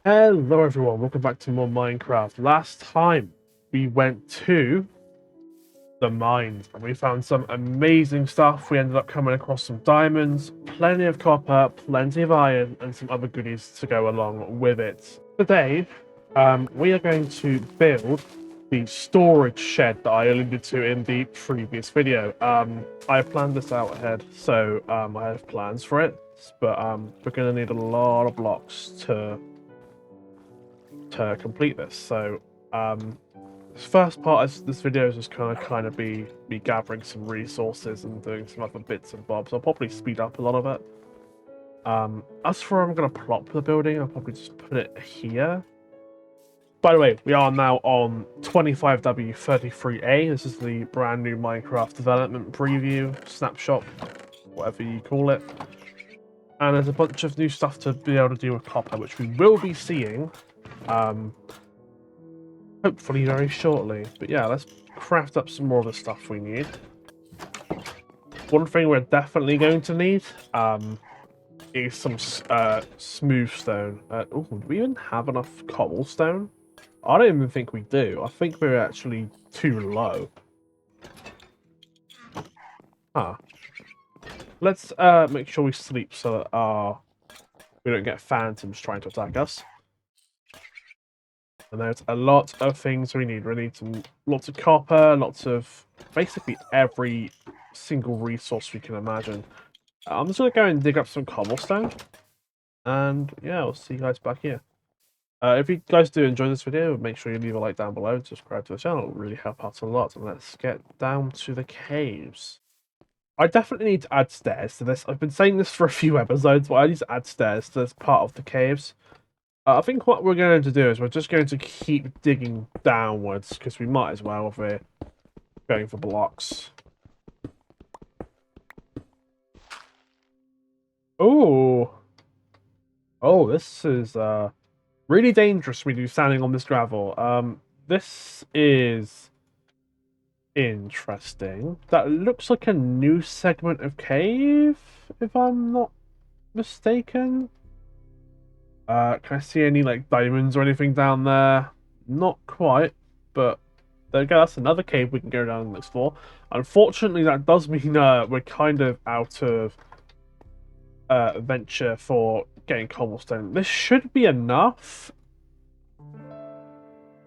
Hello everyone, welcome back to more Minecraft. Last time we went to the mines and we found some amazing stuff. We ended up coming across some diamonds, plenty of copper, plenty of iron, and some other goodies to go along with it. Today, we are going to build the storage shed that I alluded to in the previous video. I planned this out ahead, so I have plans for it, but we're going to need a lot of blocks to complete this. So this first part of this video is just kind of be me gathering some resources and doing some other bits and bobs. I'll probably speed up a lot of it. As for where I'm gonna plop the building, I'll probably just put it here. By the way, we are now on 25W33A. This is the brand new Minecraft development preview, snapshot, whatever you call it. And there's a bunch of new stuff to be able to do with copper, which we will be seeing hopefully very shortly. But yeah, let's craft up some more of the stuff we need. One thing we're definitely going to need is some smooth stone. Oh, do we even have enough cobblestone? I don't even think we do. I think we're actually too low. Huh. Let's make sure we sleep so that we don't get phantoms trying to attack us. And there's a lot of things we need. We need lots of copper, lots of basically every single resource we can imagine. I'm just gonna go and dig up some cobblestone, and yeah, I'll see you guys back here. If you guys do enjoy this video, make sure you leave a like down below, subscribe to the channel, it will really help out a lot. And let's get down to the caves. I definitely need to add stairs to this. I've been saying this for a few episodes, but I need to add stairs to this part of the caves. I think what we're going to do is we're just going to keep digging downwards, because we might as well if we're going for blocks. Oh! Oh, this is really dangerous when you're standing on this gravel. This is interesting. That looks like a new segment of cave, if I'm not mistaken. Can I see any like diamonds or anything down there? Not quite, but there we go. That's another cave we can go down and explore. Unfortunately, that does mean we're kind of out of venture for getting cobblestone. This should be enough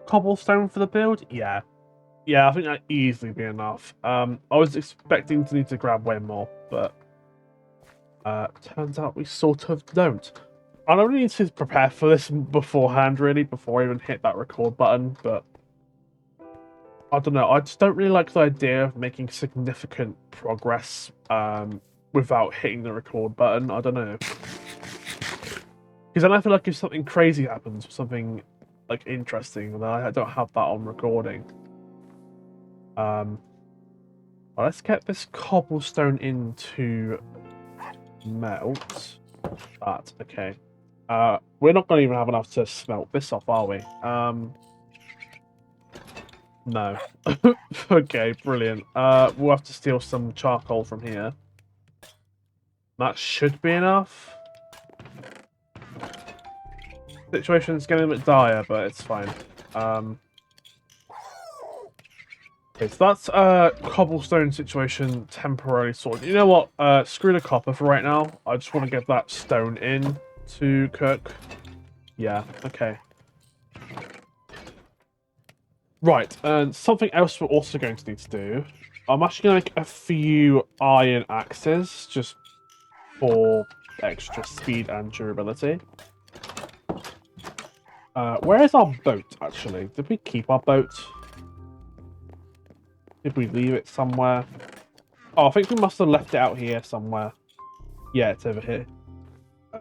cobblestone for the build. Yeah, I think that easily be enough. I was expecting to need to grab way more, but turns out we sort of don't. I don't need to prepare for this beforehand, really, before I even hit that record button, but I don't know. I just don't really like the idea of making significant progress without hitting the record button. I don't know. Because then I feel like if something crazy happens, something like interesting, then I don't have that on recording. Well, let's get this cobblestone into melt. That, okay. We're not going to even have enough to smelt this off, are we? No. Okay, brilliant. We'll have to steal some charcoal from here. That should be enough. Situation's getting a bit dire, but it's fine. Okay, so that's cobblestone situation temporarily sorted. You know what? Screw the copper for right now. I just want to get that stone in to cook. Yeah, okay. Right, and something else we're also going to need to do. I'm actually going to make a few iron axes, just for extra speed and durability. Where is our boat, actually? Did we keep our boat? Did we leave it somewhere? Oh, I think we must have left it out here somewhere. Yeah, it's over here.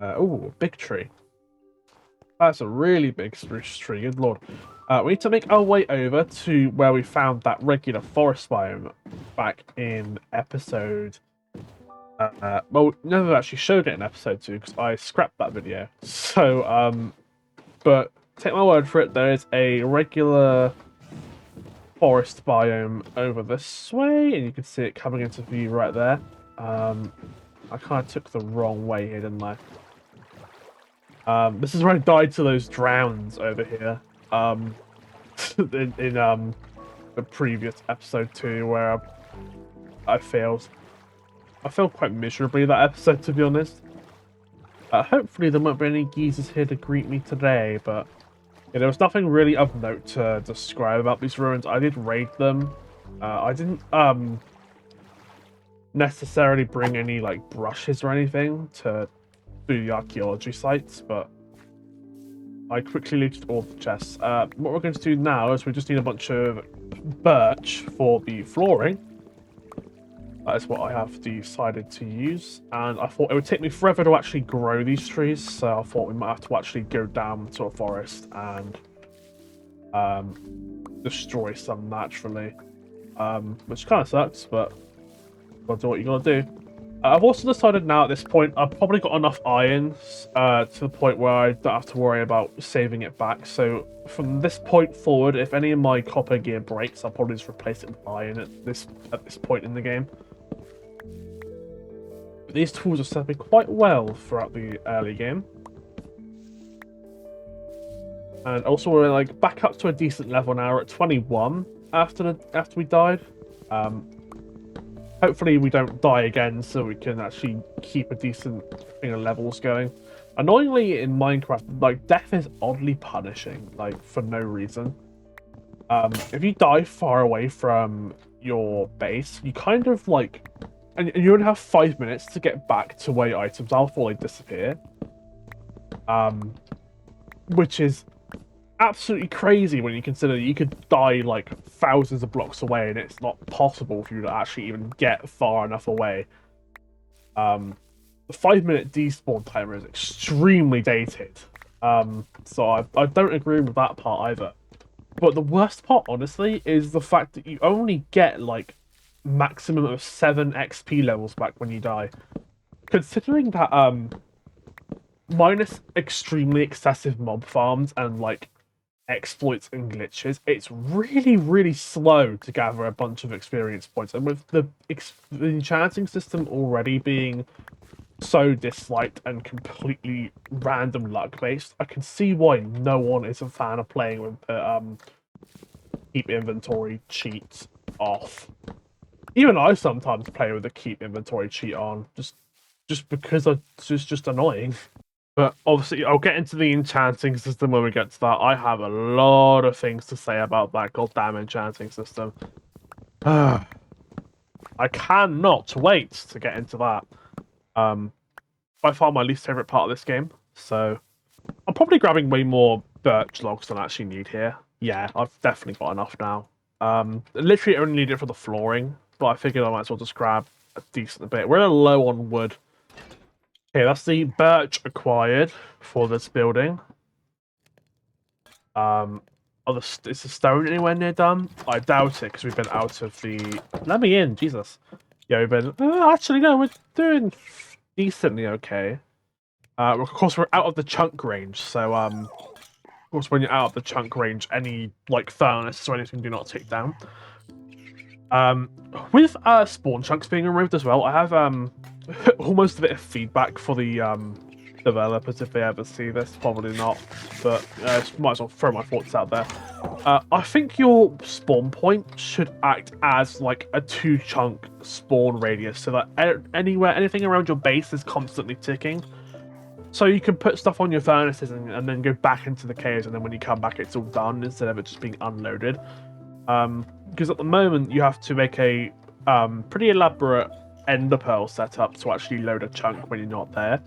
Oh, big tree. That's a really big spruce tree, good lord. We need to make our way over to where we found that regular forest biome back in episode... well, never actually showed it in episode 2 because I scrapped that video. So, but take my word for it, there is a regular forest biome over this way, and you can see it coming into view right there. I kind of took the wrong way here, didn't I? This is where I died to those drowns over here. In the previous episode 2 where I failed. I failed quite miserably that episode, to be honest. Hopefully there won't be any geezers here to greet me today, but yeah, there was nothing really of note to describe about these ruins. I did raid them. I didn't necessarily bring any like brushes or anything to do the archaeology sites, but I quickly looted all the chests. What we're going to do now is we just need a bunch of birch for the flooring. That is what I have decided to use, and I thought it would take me forever to actually grow these trees, so I thought we might have to actually go down to a forest and destroy some naturally, which kind of sucks, but gotta do what you gotta do. I've also decided now at this point I've probably got enough iron to the point where I don't have to worry about saving it back. So from this point forward, if any of my copper gear breaks, I'll probably just replace it with iron at this point in the game. But these tools have served me quite well throughout the early game. And also we're like back up to a decent level now. We're at 21 after we died. Hopefully we don't die again, so we can actually keep a decent thing of levels going. Annoyingly, in Minecraft, like, death is oddly punishing, like, for no reason. If you die far away from your base, you kind of, like... And you only have 5 minutes to get back to where your items are before they disappear. Which is absolutely crazy when you consider you could die like thousands of blocks away and it's not possible for you to actually even get far enough away. The 5-minute despawn timer is extremely dated, so I don't agree with that part either. But the worst part, honestly, is the fact that you only get like maximum of 7 XP levels back when you die. Considering that minus extremely excessive mob farms and like exploits and glitches, it's really slow to gather a bunch of experience points, and with the enchanting system already being so disliked and completely random luck based, I can see why no one is a fan of playing with the keep inventory cheat off. Even I sometimes play with the keep inventory cheat on, just because it's just annoying. But obviously, I'll get into the enchanting system when we get to that. I have a lot of things to say about that goddamn enchanting system. I cannot wait to get into that. By far my least favourite part of this game. So I'm probably grabbing way more birch logs than I actually need here. Yeah, I've definitely got enough now. Literally only need it for the flooring, but I figured I might as well just grab a decent bit. We're low on wood. Okay, that's the birch acquired for this building. Is the stone anywhere near done? I doubt it, because we've been out of the... Let me in, Jesus. Yeah, we've been... actually, no, we're doing decently okay. Of course, we're out of the chunk range, so, of course, when you're out of the chunk range, any, like, furnaces or anything do not tick down. With spawn chunks being removed as well, I have, almost a bit of feedback for the developers if they ever see this. Probably not, but might as well throw my thoughts out there. I think your spawn point should act as like a 2-chunk spawn radius, so that anything around your base is constantly ticking. So you can put stuff on your furnaces and then go back into the caves, and then when you come back it's all done instead of it just being unloaded. Because at the moment you have to make a pretty elaborate ender pearl setup to actually load a chunk when you're not there.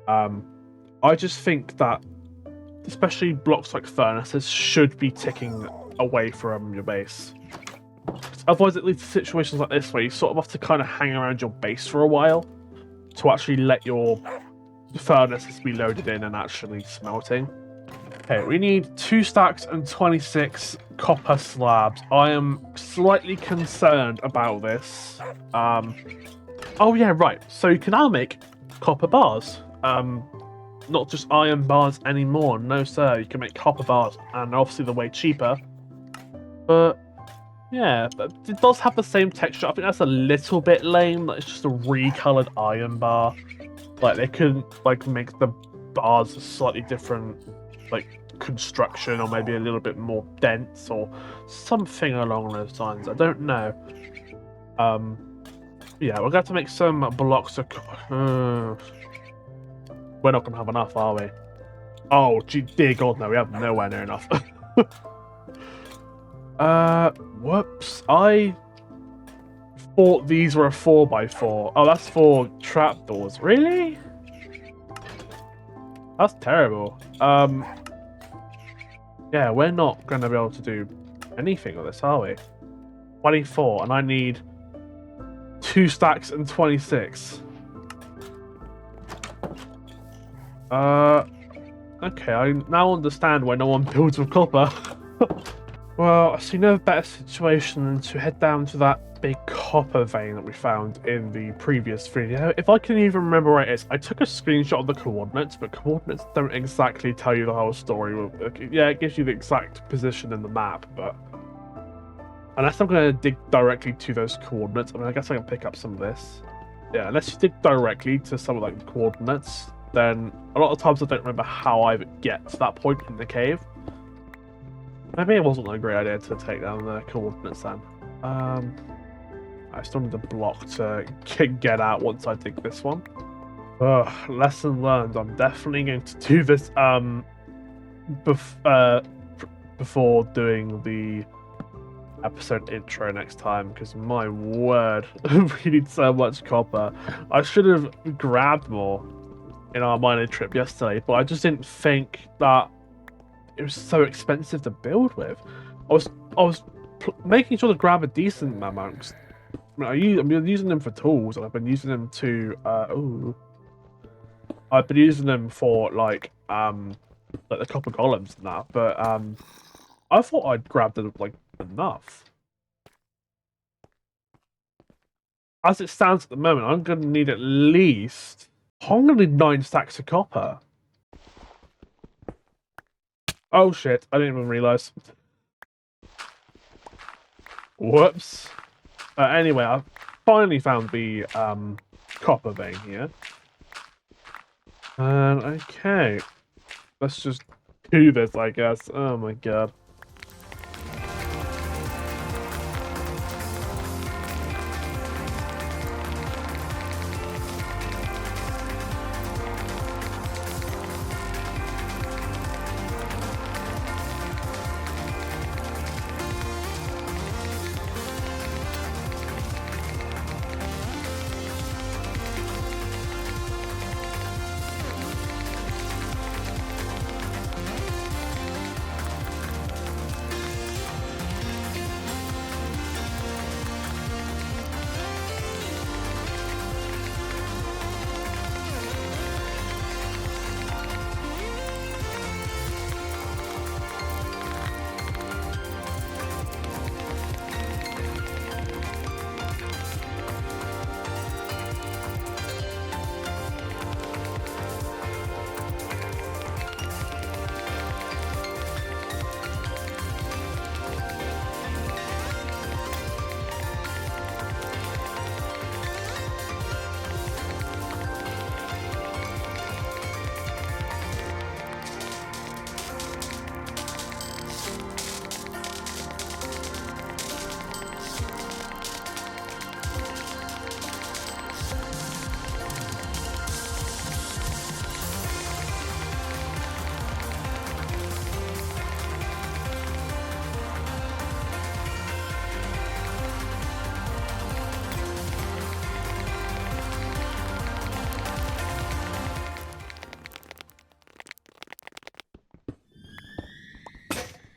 I just think that especially blocks like furnaces should be ticking away from your base. Otherwise it leads to situations like this where you sort of have to kind of hang around your base for a while to actually let your furnaces be loaded in and actually smelting. Okay, we need 2 stacks and 26 copper slabs. I am slightly concerned about this. Oh yeah, right. So you can now make copper bars. Not just iron bars anymore. No, sir. You can make copper bars, and obviously they're way cheaper. But yeah, but it does have the same texture. I think that's a little bit lame. It's just a recolored iron bar. Like they couldn't like make the bars are slightly different, like, construction, or maybe a little bit more dense, or something along those lines. I don't know. Yeah, we're going to have to make some blocks of... we're not going to have enough, are we? Oh, gee, dear God, no, we have nowhere near enough. Whoops. I thought these were a 4x4. Oh, that's 4 trapdoors. Really? That's terrible. Yeah, we're not going to be able to do anything with this, are we? 24, and I need 2 stacks and 26. Okay, I now understand why no one builds with copper. Well, I see no better situation than to head down to that big copper vein that we found in the previous video. If I can even remember where it is, I took a screenshot of the coordinates, but coordinates don't exactly tell you the whole story. Yeah, it gives you the exact position in the map, but... Unless I'm going to dig directly to those coordinates, I mean, I guess I can pick up some of this. Yeah, unless you dig directly to some of like the coordinates, then a lot of times I don't remember how I get to that point in the cave. Maybe it wasn't a great idea to take down the coordinates then. I still need a block to get out once I dig this one. Ugh, lesson learned. I'm definitely going to do this before doing the episode intro next time, because my word, we need so much copper. I should have grabbed more in our mining trip yesterday, but I just didn't think that it was so expensive to build with. I was making sure to grab a decent amount. I mean, I've been using them for tools, and I've been using them to I've been using them for like the copper golems and that. But I thought I'd grabbed like enough. As it stands at the moment, I'm gonna need at least 9 stacks of copper. Oh shit, I didn't even realise. Whoops. Anyway, I finally found the copper vein here. And okay, let's just do this, I guess. Oh my god.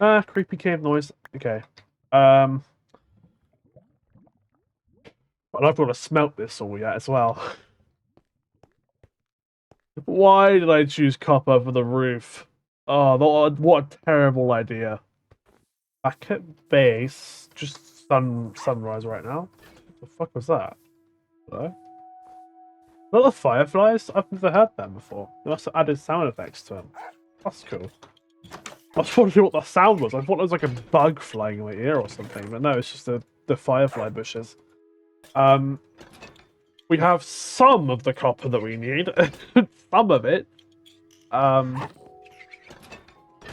Ah, creepy cave noise. Okay. But I've got to smelt this all yet as well. Why did I choose copper for the roof? Oh, what a terrible idea. Back at base, just sunrise right now. What the fuck was that? Hello? Not the fireflies? I've never heard them before. They must have added sound effects to them. That's cool. I was wondering what that sound was. I thought it was like a bug flying in my ear or something, but no, it's just the firefly bushes. We have some of the copper that we need. Some of it. Yeah,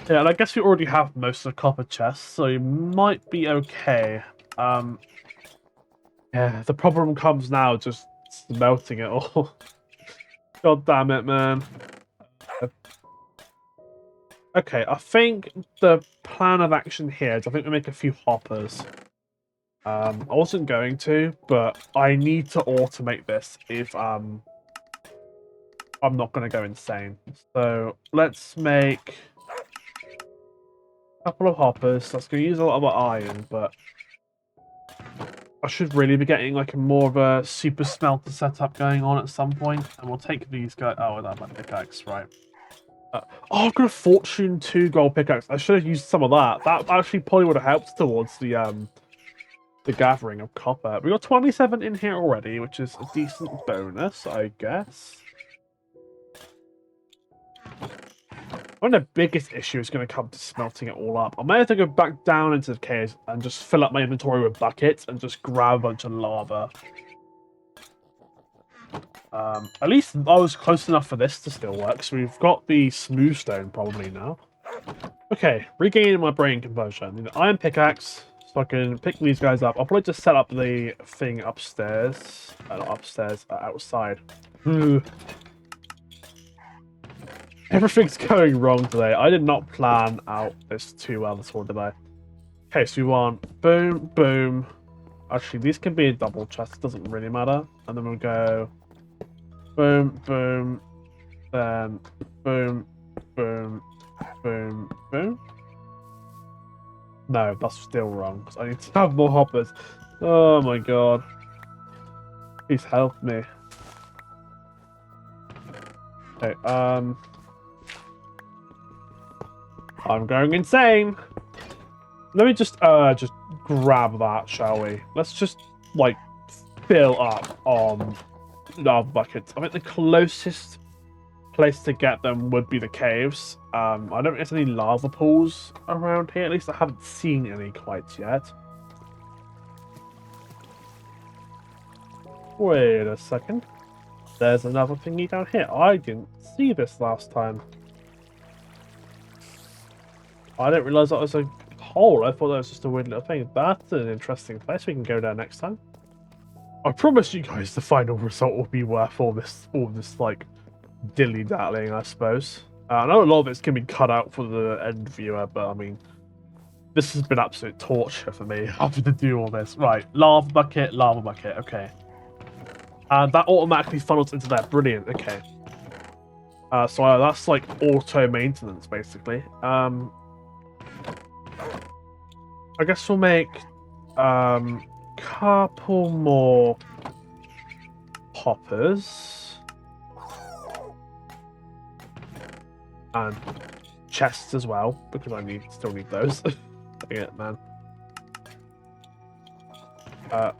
and I guess we already have most of the copper chests, so you might be okay. Yeah, the problem comes now just smelting it all. God damn it, man. Okay, I think the plan of action here is I think we make a few hoppers. I wasn't going to, but I need to automate this if I'm not going to go insane. So let's make a couple of hoppers. That's going to use a lot of iron, but I should really be getting like a more of a super smelter setup going on at some point. And we'll take these guys. Oh, that my pickaxe, right? Oh, I've got a Fortune 2 gold pickaxe. I should have used some of that. That actually probably would have helped towards the gathering of copper. We got 27 in here already, which is a decent bonus, I guess. One of the biggest issues is going to come to smelting it all up. I might have to go back down into the caves and just fill up my inventory with buckets and just grab a bunch of lava. At least I was close enough for this to still work, so we've got the smooth stone probably now. Okay, regaining my brain conversion. I need an iron pickaxe, so I can pick these guys up. I'll probably just set up the thing upstairs. Not upstairs, outside. Everything's going wrong today. I did not plan out this too well this one, did I? Okay, so we want boom, boom. Actually, these can be a double chest. It doesn't really matter. And then we'll go boom, boom, then boom, boom, boom, boom. No, that's still wrong, because I need to have more hoppers. Oh my god. Please help me. Okay, I'm going insane! Let me just grab that, shall we? Let's just, like, fill up on lava buckets. I think the closest place to get them would be the caves. I don't think there's any lava pools around here. At least I haven't seen any quite yet. Wait a second. There's another thingy down here. I didn't see this last time. I didn't realise that was a hole. I thought that was just a weird little thing. That's an interesting place. We can go there next time. I promise you guys the final result will be worth all this like dilly-dallying, I suppose. I know a lot of it's going to be cut out for the end viewer, but I mean, this has been absolute torture for me having to do all this. Right, lava bucket, okay. And that automatically funnels into there. Brilliant, okay. So that's like auto-maintenance, basically. I guess we'll make couple more hoppers. And chests as well, because I still need those. Dang it, man. Wow,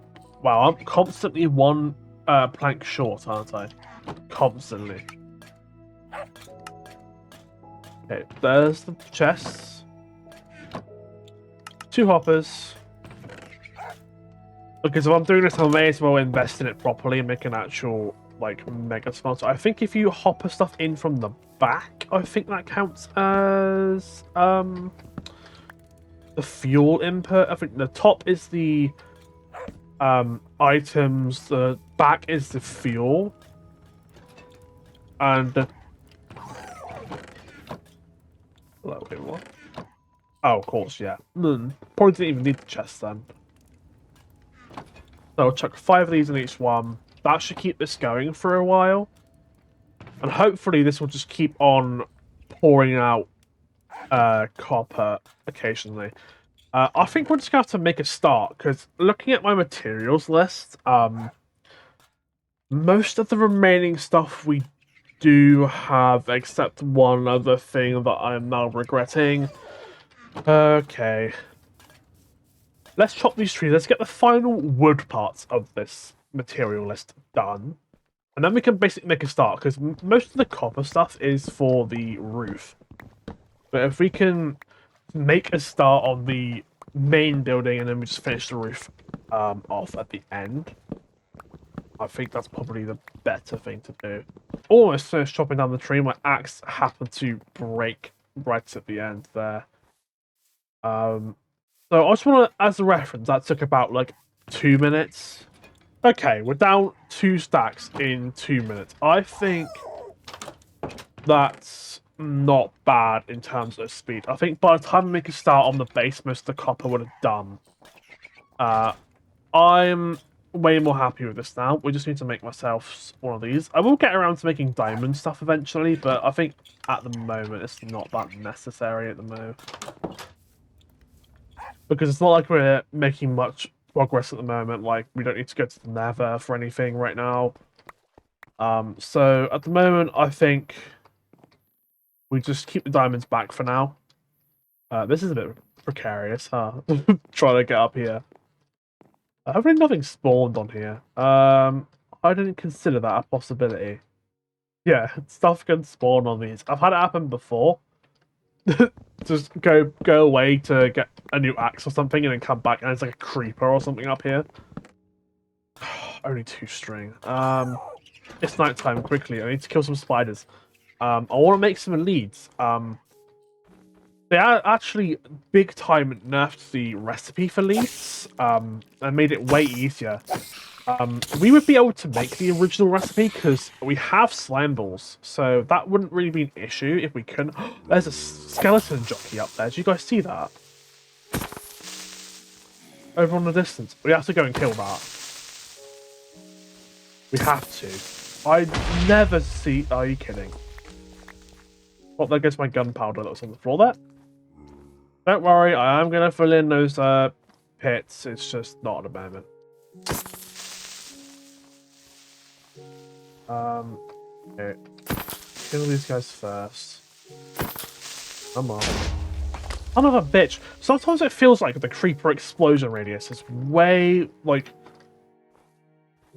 I'm constantly one plank short, aren't I? Constantly. Okay, there's the chests. 2 hoppers. Okay, so if I'm doing this, I may as well invest in it properly and make an actual, like, mega smelter. I think if you hopper stuff in from the back, I think that counts as the fuel input. I think the top is the items, the back is the fuel, and wait, what? Oh, of course, yeah. Probably didn't even need the chest then. So I'll chuck 5 of these in each one. That should keep this going for a while. And hopefully this will just keep on pouring out copper occasionally. I think we're just going to have to make a start, because looking at my materials list, most of the remaining stuff we do have, except one other thing that I'm now regretting. Okay. Let's chop these trees. Let's get the final wood parts of this material list done. And then we can basically make a start, because most of the copper stuff is for the roof. But if we can make a start on the main building and then we just finish the roof off at the end, I think that's probably the better thing to do. almost finished chopping down the tree. My axe happened to break right at the end there. So I just want to, as a reference, that took about like 2 minutes. Okay, we're down 2 stacks in 2 minutes. I think that's not bad in terms of speed. I think by the time we make a start on the base, most of the copper would have done. I'm way more happy with this now. We just need to make myself one of these. I will get around to making diamond stuff eventually, but I think at the moment it's not that necessary at the moment. Because it's not like we're making much progress at the moment. Like, we don't need to go to the Nether for anything right now. So at the moment, I think we just keep the diamonds back for now. This is a bit precarious, huh? Trying to get up here. Hopefully nothing spawned on here. I didn't consider that a possibility. Yeah, stuff can spawn on these. I've had it happen before. Just go away to get a new axe or something and then come back and it's like a creeper or something up here. Only 2 string. It's nighttime quickly. I need to kill some spiders. I want to make some leads. They actually big time nerfed the recipe for leads and made it way easier. We would be able to make the original recipe because we have slime balls, so that wouldn't really be an issue if we couldn't. There's a skeleton jockey up there. Do you guys see that? Over on the distance. We have to go and kill that. We have to. I never see... Are you kidding? Well, there goes my gunpowder that was on the floor there. Don't worry, I am going to fill in those pits. It's just not at the moment. Okay. Kill these guys first. Come on. Son of a bitch. Sometimes it feels like the creeper explosion radius is way, like,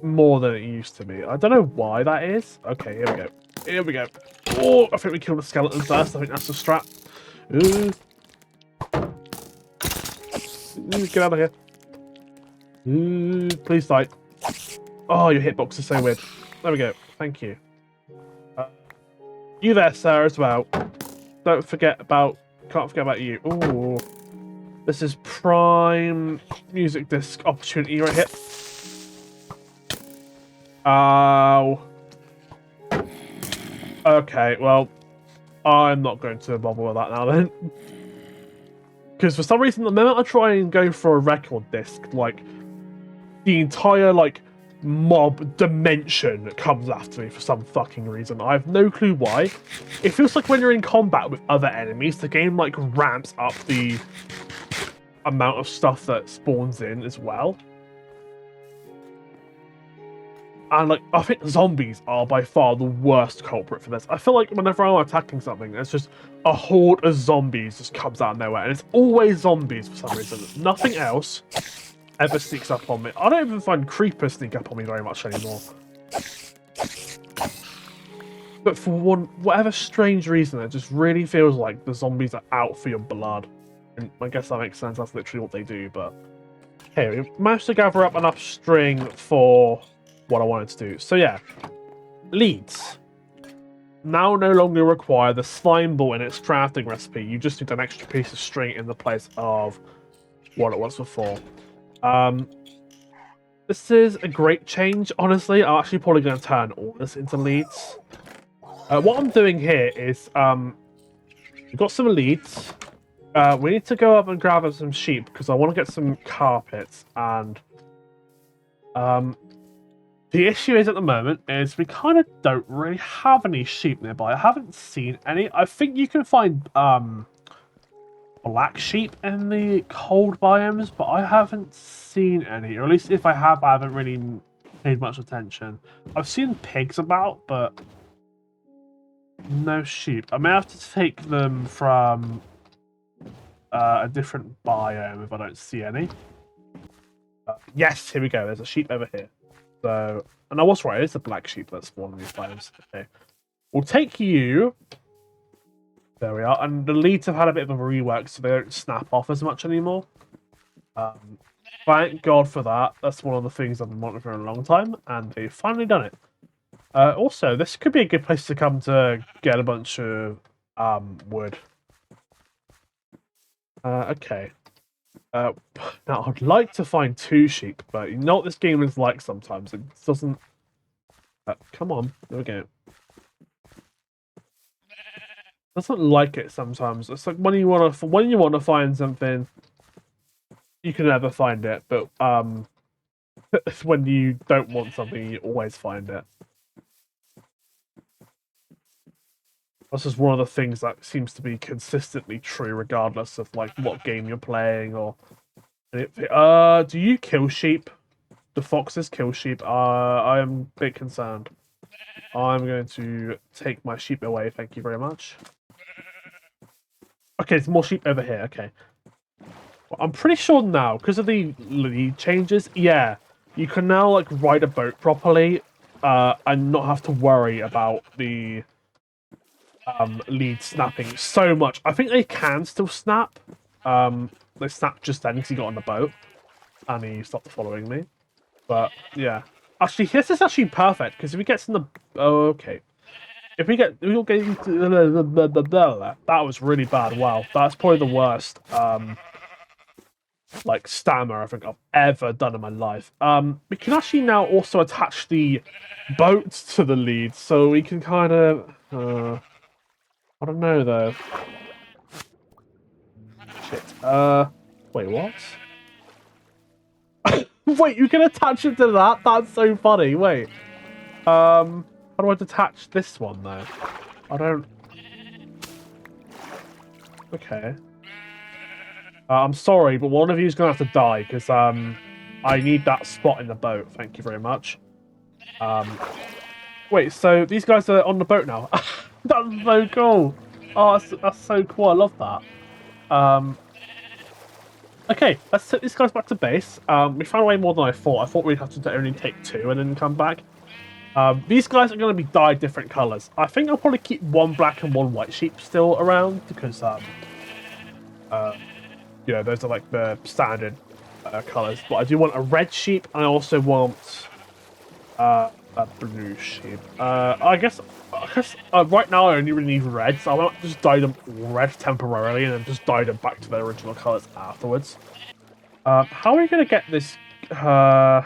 more than it used to be. I don't know why that is. Okay, here we go. Here we go. Oh, I think we killed the skeleton first. I think that's the strat. Ooh. Get out of here. Ooh, please die. Oh, your hitbox is so weird. There we go. Thank you. You there, sir, as well. Don't forget about... Can't forget about you. Ooh. This is prime music disc opportunity right here. Ow. Okay, well, I'm not going to bother with that now then. Because for some reason, the moment I try and go for a record disc, like, the entire, like, mob dimension comes after me for some fucking reason. I have no clue why. It feels like when you're in combat with other enemies, the game, like, ramps up the amount of stuff that spawns in as well. And, like, I think zombies are by far the worst culprit for this. I feel like whenever I'm attacking something, there's just a horde of zombies just comes out of nowhere. And it's always zombies for some reason. Nothing else ever sneaks up on me. I don't even find creepers sneak up on me very much anymore. But for whatever strange reason, it just really feels like the zombies are out for your blood. And I guess that makes sense. That's literally what they do. But hey, we managed to gather up enough string for what I wanted to do. So yeah, leads now no longer require the slime ball in its crafting recipe. You just need an extra piece of string in the place of what it was before. This is a great change, honestly. I'm actually probably going to turn all this into leads. What I'm doing here is we've got some leads. We need to go up and grab some sheep because I want to get some carpets. And the issue is at the moment is we kind of don't really have any sheep nearby. I haven't seen any. I think you can find black sheep in the cold biomes, but I haven't seen any. Or at least if I have, I haven't really paid much attention. I've seen pigs about, but no sheep. I may have to take them from a different biome if I don't see any. Yes, here we go. There's a sheep over here. So, and I was right, it's a black sheep that's spawned in these biomes. Okay. We'll take you. There we are. And the leads have had a bit of a rework, so they don't snap off as much anymore. Thank God for that. That's one of the things I've been wanting for a long time, and they've finally done it. Also, this could be a good place to come to get a bunch of wood. Okay. Now, I'd like to find 2 sheep, but you know what this game is like sometimes. It doesn't... come on. There we go. Doesn't like it sometimes. It's like when you want to find something, you can never find it, but when you don't want something, you always find it. This is one of the things that seems to be consistently true, regardless of like what game you're playing or anything. Do you kill sheep? The foxes kill sheep. I am a bit concerned. I'm going to take my sheep away. Thank you very much. Okay, there's more sheep over here. Okay. Well, I'm pretty sure now, because of the lead changes, yeah, you can now like ride a boat properly, and not have to worry about the lead snapping so much. I think they can still snap. They snapped just then because he got on the boat and he stopped following me. But yeah, actually, this is actually perfect because if he gets in the okay, if we don't get into that was really bad. Wow, that's probably the worst like stammer I think I've ever done in my life. We can actually now also attach the boat to the lead, so we can kind of I don't know though. Shit. Wait, what? Wait, you can attach it to that? That's so funny. Wait. How do I detach this one though? I don't. Okay. I'm sorry, but one of you is gonna have to die because I need that spot in the boat. Thank you very much. Wait. So these guys are on the boat now. That's so cool. Oh, that's so cool. I love that. Okay, let's take these guys back to base. We found way more than I thought. I thought we'd have to only take 2 and then come back. These guys are going to be dyed different colours. I think I'll probably keep 1 black and 1 white sheep still around because, you know, those are like the standard colours. But I do want a red sheep, and I also want a blue sheep. I guess right now I only really need red, so I might just dye them red temporarily and then just dye them back to their original colours afterwards. How are we going to get this up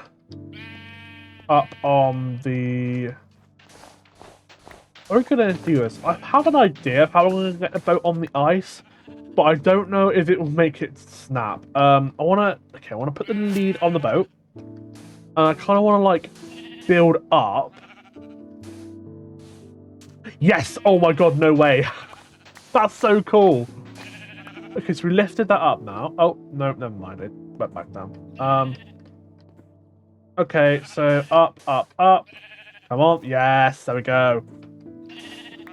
on the... How are we going to do this? I have an idea of how I'm going to get the boat on the ice, but I don't know if it will make it snap. I want to put the lead on the boat, and I kind of want to like build up. Yes! Oh my god, no way. That's so cool. Okay, so we lifted that up now. Oh, no, never mind. It went back down. Okay, so up, up, up. Come on. Yes, there we go.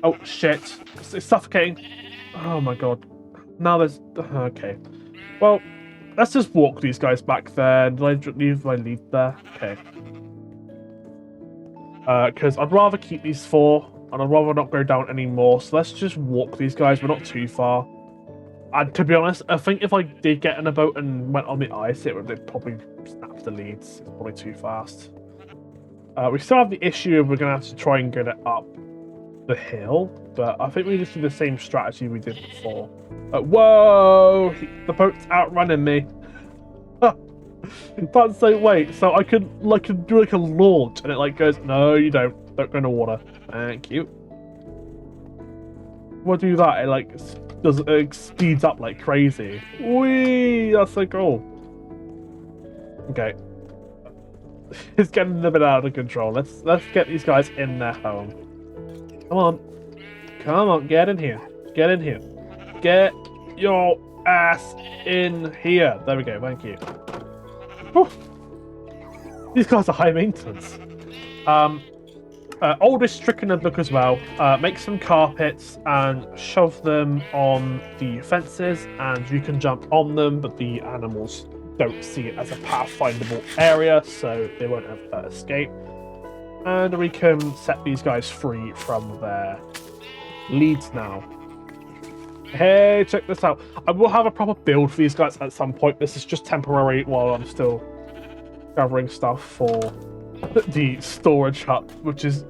Oh, shit. It's suffocating. Oh my god. Now there's... Okay. Well, let's just walk these guys back there. Did I leave my lead there? Okay. Because I'd rather keep these 4. And I'd rather not go down anymore, so let's just walk these guys. We're not too far. And to be honest, I think if I did get in a boat and went on the ice, they'd probably snap the leads. It's probably too fast. We still have the issue of we're going to have to try and get it up the hill, but I think we just do the same strategy we did before. Whoa! The boat's outrunning me. That's so... Wait, so I could do like a launch, and it like goes, no, you don't. Don't go in the water. Thank you. We'll do that. It like it speeds up like crazy. Whee! That's so cool. Okay. It's getting a bit out of control. Let's get these guys in their home. Come on. Come on, get in here. Get in here. Get your ass in here. There we go. Thank you. Whew. These guys are high maintenance. Oldest trick in the book as well. Make some carpets and shove them on the fences, and you can jump on them, but the animals don't see it as a pathfindable area, so they won't have escape. And we can set these guys free from their leads now. Hey, check this out. I will have a proper build for these guys at some point. This is just temporary while I'm still gathering stuff for the storage hut, which is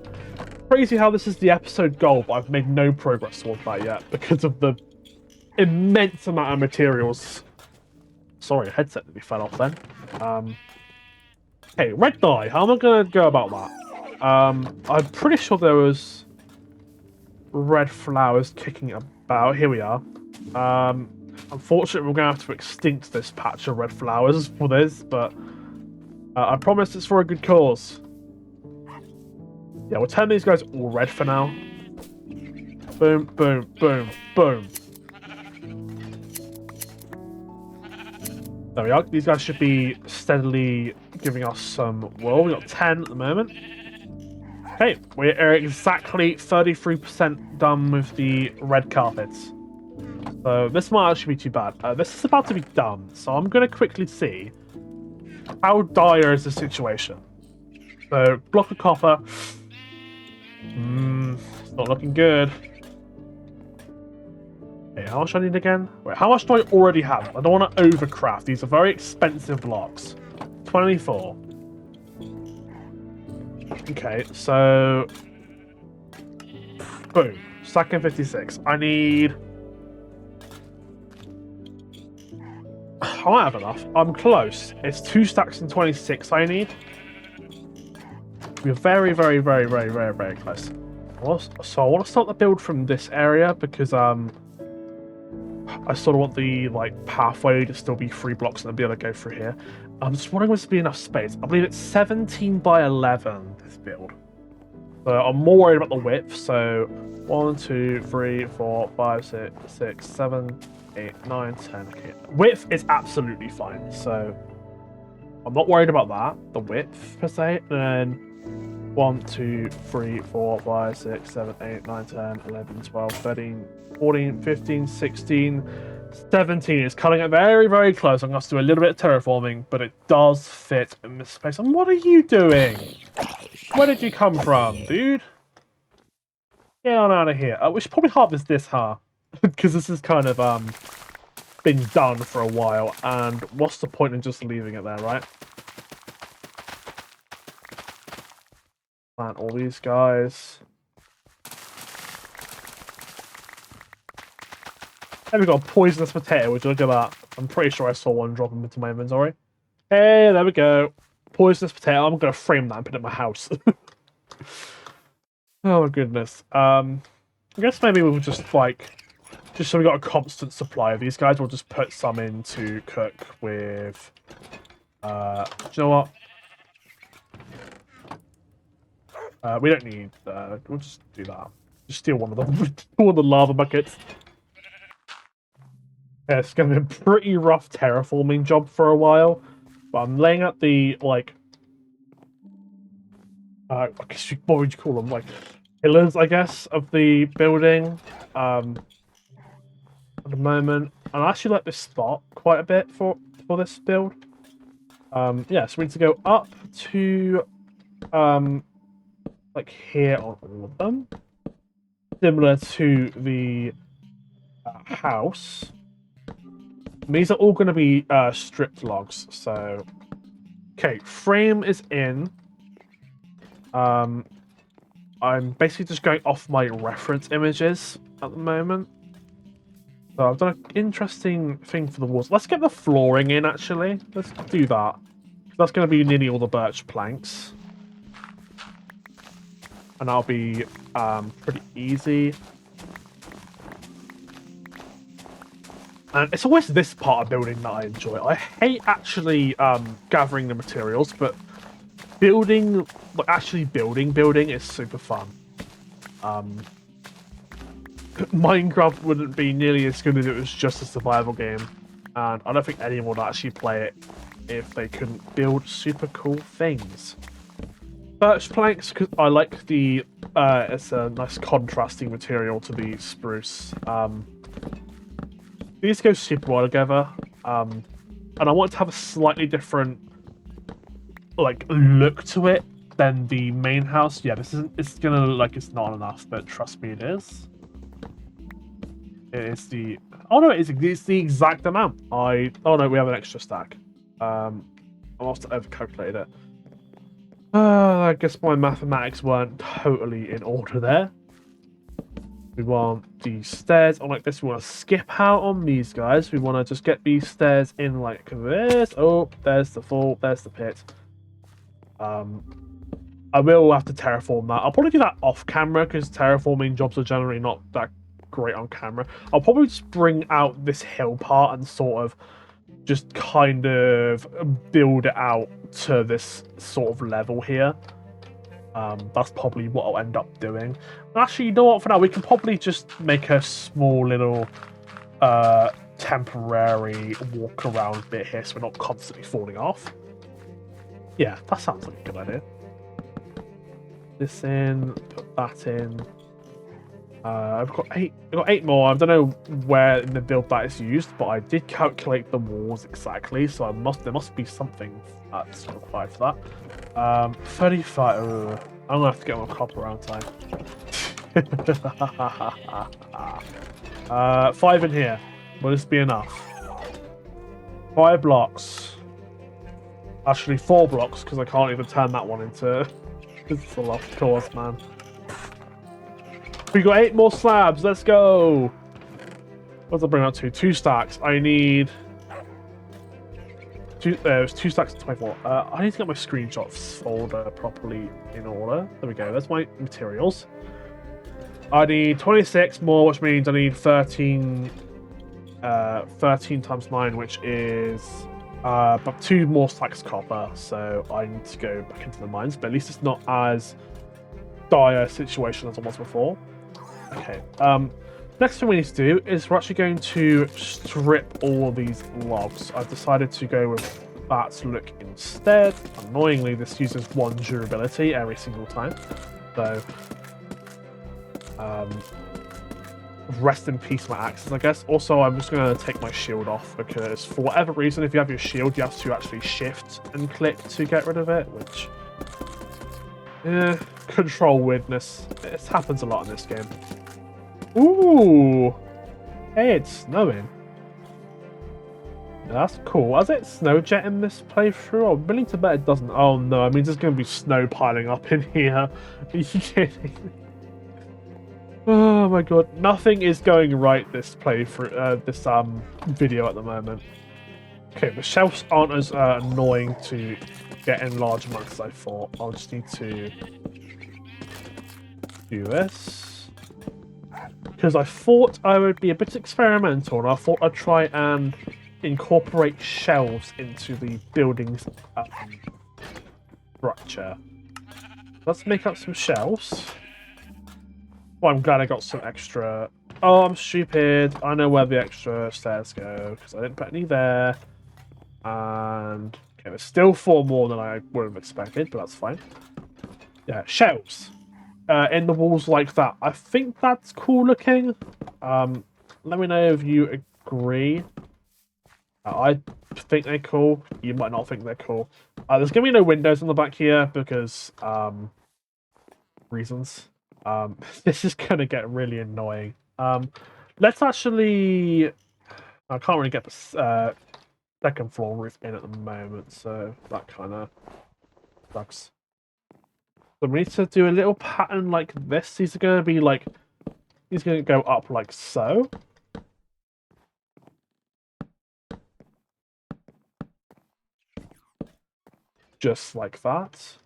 crazy how this is the episode goal, but I've made no progress towards that yet because of the immense amount of materials. Sorry, headset that we fell off then. Hey, red dye. How am I gonna go about that? I'm pretty sure there was red flowers kicking about. Here we are. Unfortunately, we're gonna have to extinct this patch of red flowers for this, but I promise it's for a good cause. Yeah, we'll turn these guys all red for now. Boom, boom, boom, boom. There we are. These guys should be steadily giving us some wool. We got 10 at the moment. Okay, we're exactly 33% done with the red carpets. So this might actually be too bad. This is about to be done, so I'm going to quickly see how dire is the situation. So, block of copper. It's not looking good. Okay, how much do I need again? Wait, how much do I already have? I don't want to overcraft. These are very expensive blocks. 24. Okay, so... boom. Stack in 56. I need... I might have enough. I'm close. It's 2 stacks and 26 I need. We're very, very, very, very, very, very close. So I want to start the build from this area because I sort of want the pathway to still be 3 blocks and then be able to go through here. I'm just wondering if there's be enough space. I believe it's 17 by 11 this build. So I'm more worried about the width. So 1, 2, 3, 4, 5, 6, 7, 8, 9, 10. Okay. Width is absolutely fine. So I'm not worried about that, the width per se. And then 1, 2, 3, 4, 5, 6, 7, 8, 9, 10, 11, 12, 13, 14, 15, 16, 17. It's cutting it very, very close. I'm going to have to do a little bit of terraforming, but it does fit in this space. And what are you doing? Where did you come from, dude? Get on out of here. We should probably harvest this, huh? Because this has kind of been done for a while. And what's the point in just leaving it there, right? Plant all these guys. And we've got a poisonous potato. Would you look at that? I'm pretty sure I saw one drop into my inventory. Hey, there we go. Poisonous potato. I'm going to frame that and put it in my house. Oh, my goodness. I guess maybe we'll just, just so we got a constant supply of these guys, we'll just put some in to cook with... do you know what? We don't need... we'll just do that. Just steal one of them. One of the lava buckets. Yeah, it's going to be a pretty rough terraforming job for a while. But I'm laying out the, I guess what would you call them? Pillars, I guess, of the building. At the moment. And I actually like this spot quite a bit for this build. Yeah, so we need to go up to, here on all of them. Similar to the house. And these are all going to be stripped logs, so... Okay, frame is in. I'm basically just going off my reference images at the moment. So I've done an interesting thing for the walls. Let's get the flooring in, actually. Let's do that. That's going to be nearly all the birch planks. And that'll be pretty easy. And it's always this part of building that I enjoy. I hate actually gathering the materials, but building, actually building is super fun. Minecraft wouldn't be nearly as good if it was just a survival game. And I don't think anyone would actually play it if they couldn't build super cool things. Birch planks, because I like the, it's a nice contrasting material to the spruce. These go super well together, and I want to have a slightly different, look to it than the main house. Yeah, this isn't. It's gonna look like it's not enough, but trust me, it is. It is the. Oh no, it's the exact amount. Oh no, we have an extra stack. I must have overcalculated it. I guess my mathematics weren't totally in order there. We want these stairs on like this. We want to skip out on these guys. We want to just get these stairs in like this. Oh, there's the fall. There's the pit. I will have to terraform that. I'll probably do that off camera because terraforming jobs are generally not that great on camera. I'll probably just bring out this hill part and sort of just kind of build it out to this sort of level here. That's probably what I'll end up doing. Actually, you know what? For now, we can probably just make a small little temporary walk around bit here so we're not constantly falling off. Yeah, that sounds like a good idea. This in, put that in. I've got eight more. I don't know where in the build that is used, but I did calculate the walls exactly, so there must be something that's required for that. 35. I'm gonna have to get more copper around time. 5 in here. Will this be enough? 5 blocks. Actually, 4 blocks because I can't even turn that one into. It's a lot of course, man. We got 8 more slabs. Let's go. What's I bring out to? 2 stacks. I need 2. There's 2 stacks of 24. I need to get my screenshots folder properly in order. There we go. That's my materials. I need 26 more, which means I need 13. 13 times 9, which is about 2 more stacks of copper. So I need to go back into the mines, but at least it's not as dire a situation as it was before. Okay. Next thing we need to do is we're actually going to strip all of these logs. I've decided to go with that look instead. Annoyingly, this uses 1 durability every single time. So, rest in peace, my axes, I guess. Also, I'm just going to take my shield off because for whatever reason, if you have your shield, you have to actually shift and click to get rid of it, which... control weirdness. It happens a lot in this game. Ooh! Hey, it's snowing. That's cool. Has it snow jet in this playthrough? I'm willing to bet it doesn't. Oh no, I mean there's going to be snow piling up in here. Are you kidding me? Oh my god, nothing is going right this playthrough, this video at the moment. Okay, the shelves aren't as annoying to get in large amounts as I thought. I'll just need to do this. Because I thought I would be a bit experimental, and I thought I'd try and incorporate shelves into the building's structure. Let's make up some shelves. Well, I'm glad I got some extra... Oh, I'm stupid. I know where the extra stairs go, because I didn't put any there. And... okay, there's still 4 more than I would have expected, but that's fine. Yeah, shelves. In the walls like that. I think that's cool looking. Let me know if you agree. I think they're cool. You might not think they're cool. There's going to be no windows in the back here because reasons. This is going to get really annoying. Let's actually... I can't really get the second floor roof in at the moment, so that kind of sucks. So we need to do a little pattern like this. These are going to be like... these are going to go up like so. Just like that.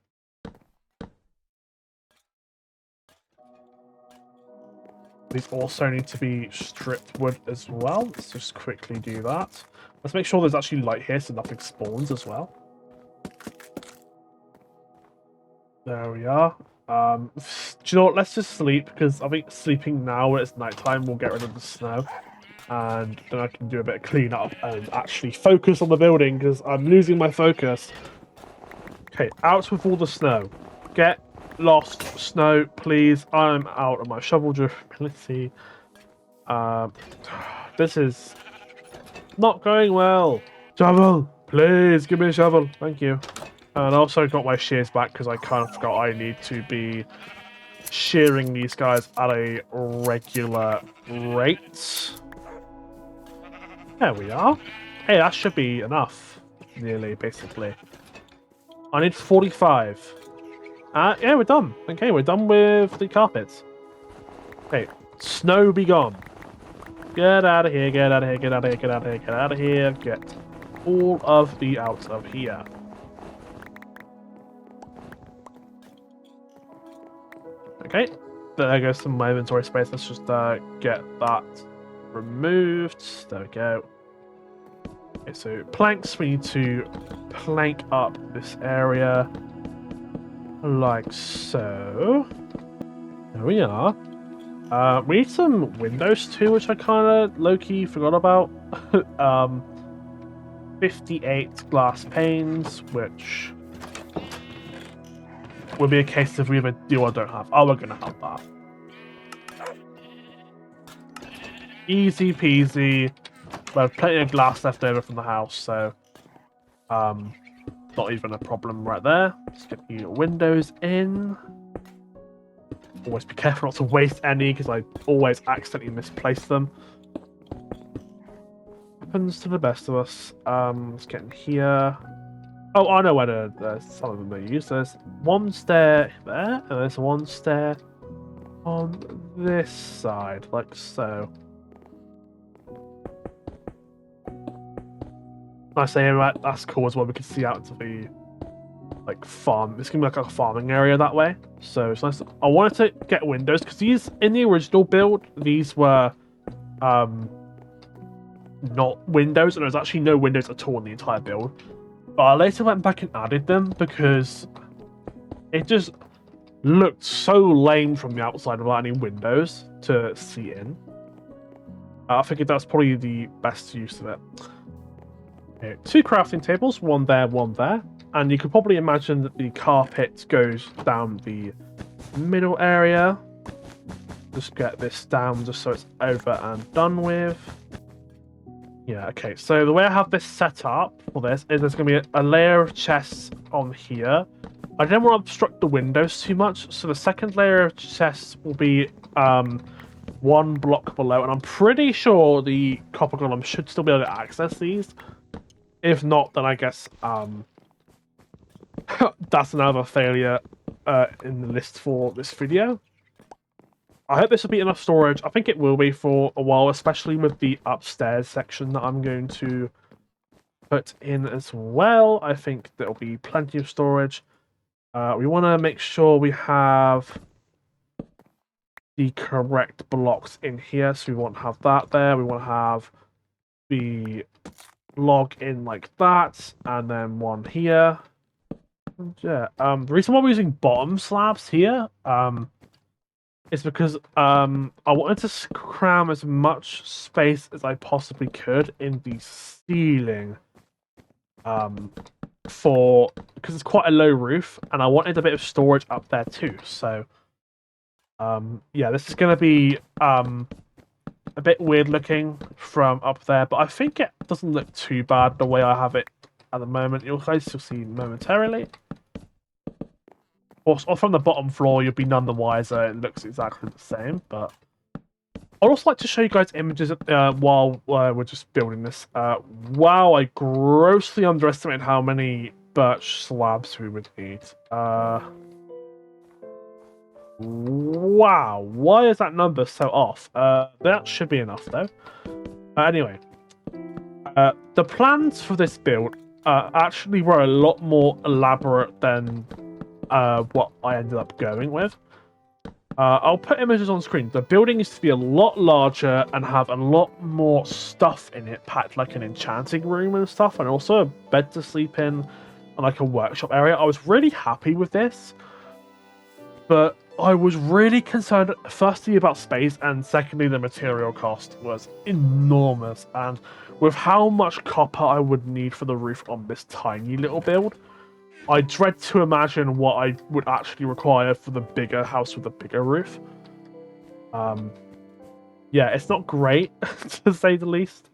These also need to be stripped wood as well. Let's just quickly do that. Let's make sure there's actually light here so nothing spawns as well. There we are. Do you know what? Let's just sleep, because I think sleeping now when it's nighttime will get rid of the snow. And then I can do a bit of cleanup and actually focus on the building, because I'm losing my focus. Okay, out with all the snow. Get lost, snow, please. I'm out of my shovel durability. This is not going well. Shovel, please give me a shovel. Thank you. And I also got my shears back because I kind of forgot I need to be shearing these guys at a regular rate. There we are. Hey, that should be enough. Nearly, basically. I need 45. Yeah, we're done. Okay, we're done with the carpets. Okay, snow be gone. Get out of here, get out of here, get out of here, get out of here, get out of here. Get all of the out of here. Okay, there goes some of my inventory space. Let's just get that removed. There we go. Okay, so planks, we need to plank up this area like so. There we are. We need some windows too, which I kind of low-key forgot about. 58 glass panes, which would be a case if we either do or don't have. Oh, we're going to have that. Easy peasy. We have plenty of glass left over from the house, so not even a problem right there. Just get the windows in. Always be careful not to waste any, because I always accidentally misplace them. Happens to the best of us. Let's get in here. Oh, I know where some of them are used. There's one stair there, and there's one stair on this side, like so. Nice area, right? That's cool as well. We can see out to the farm. It's gonna be like a farming area that way. So it's nice. I wanted to get windows because these in the original build, these were not windows, and there's actually no windows at all in the entire build. But I later went back and added them because it just looked so lame from the outside without any windows to see in. I figured that's probably the best use of it. Okay, 2 crafting tables, one there, and you could probably imagine that the carpet goes down the middle area. Just get this down just so it's over and done with. Yeah, okay, so the way I have this set up for this is there's going to be a layer of chests on here. I didn't want to obstruct the windows too much, so the second layer of chests will be 1 block below, and I'm pretty sure the copper golem should still be able to access these. If not, then I guess that's another failure in the list for this video. I hope this will be enough storage. I think it will be for a while, especially with the upstairs section that I'm going to put in as well. I think there'll be plenty of storage. We want to make sure we have the correct blocks in here, so we want to have that there. We want to have the log in like that, and then one here. And yeah, the reason why we're using bottom slabs here is because I wanted to cram as much space as I possibly could in the ceiling because it's quite a low roof, and I wanted a bit of storage up there too. So yeah, this is going to be a bit weird looking from up there, but I think it doesn't look too bad the way I have it at the moment. You'll guys will see momentarily. Or from the bottom floor, you'll be none the wiser. It looks exactly the same, but I'd also like to show you guys images while we're just building this. Wow, I grossly underestimated how many birch slabs we would need. Wow, why is that number so off? That should be enough, though. Anyway, the plans for this build actually were a lot more elaborate than what I ended up going with. I'll put images on screen. The building used to be a lot larger and have a lot more stuff in it, packed like an enchanting room and stuff, and also a bed to sleep in and like a workshop area. I was really happy with this, but I was really concerned, firstly, about space, and secondly, the material cost was enormous. And with how much copper I would need for the roof on this tiny little build, I dread to imagine what I would actually require for the bigger house with a bigger roof. Yeah, it's not great, to say the least.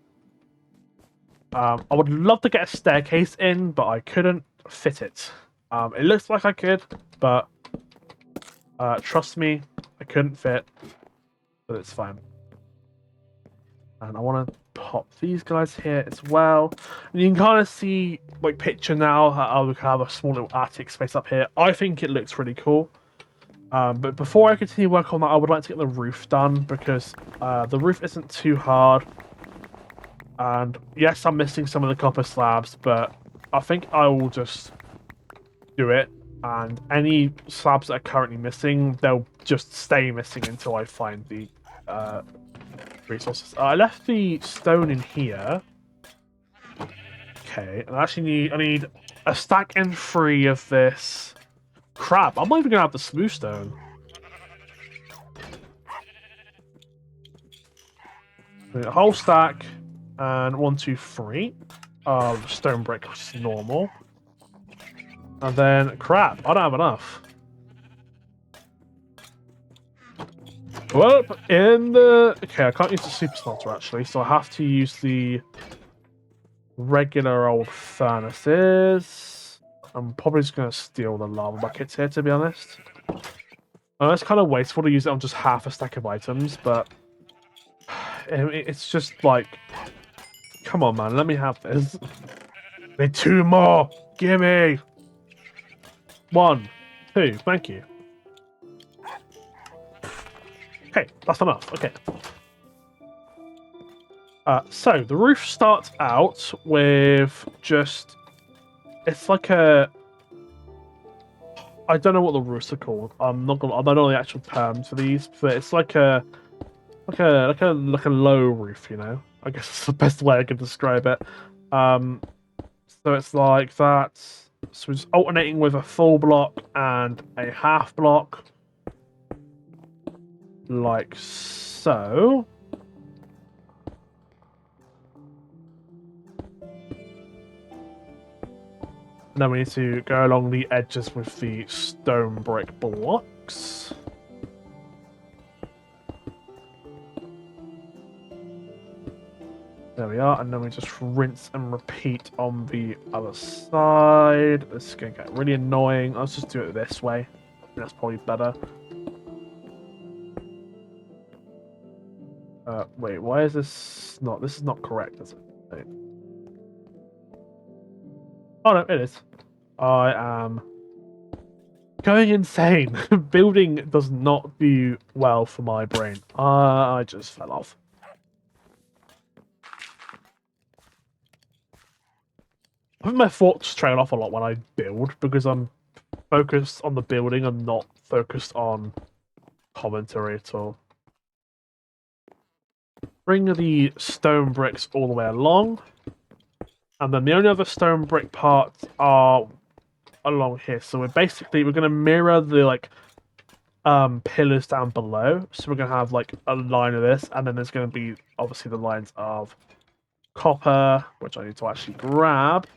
I would love to get a staircase in, but I couldn't fit it. It looks like I could, but trust me, I couldn't fit, but it's fine. And I want to pop these guys here as well. And you can kind of see, like, picture now how we have a small little attic space up here. I think it looks really cool. But before I continue work on that, I would like to get the roof done because the roof isn't too hard. And yes, I'm missing some of the copper slabs, but I think I will just do it. And any slabs that are currently missing, they'll just stay missing until I find the resources. I left the stone in here. Okay, and I need a stack and 3 of this. Crap, I'm not even gonna have the smooth stone. A whole stack and 1, 2, 3 of stone brick, which is normal. And then crap, I don't have enough. Well, okay, I can't use the super smelter actually, so I have to use the regular old furnaces. I'm probably just gonna steal the lava buckets here, to be honest. I know it's kind of wasteful to use it on just half a stack of items, but it's just like, come on, man, let me have this. Need 2 more. Gimme. 1, 2, thank you. Okay, that's enough. Okay. So the roof starts out with just, it's like a, I don't know what the roofs are called. I don't know the actual terms for these, but it's like a low roof, you know. I guess it's the best way I can describe it. So it's like that. So it's alternating with a full block and a half block, like so. And then we need to go along the edges with the stone brick blocks. There we are, and then we just rinse and repeat on the other side. This is going to get really annoying. Let's just do it this way. That's probably better. Wait, why is this not... This is not correct, is it? Wait. Oh, no, it is. I am going insane. Building does not do well for my brain. I just fell off. I think my thoughts trail off a lot when I build because I'm focused on the building. I'm not focused on commentary at all. Bring the stone bricks all the way along. And then the only other stone brick parts are along here. So we're going to mirror the pillars down below. So we're going to have like a line of this, and then there's going to be obviously the lines of copper, which I need to actually grab.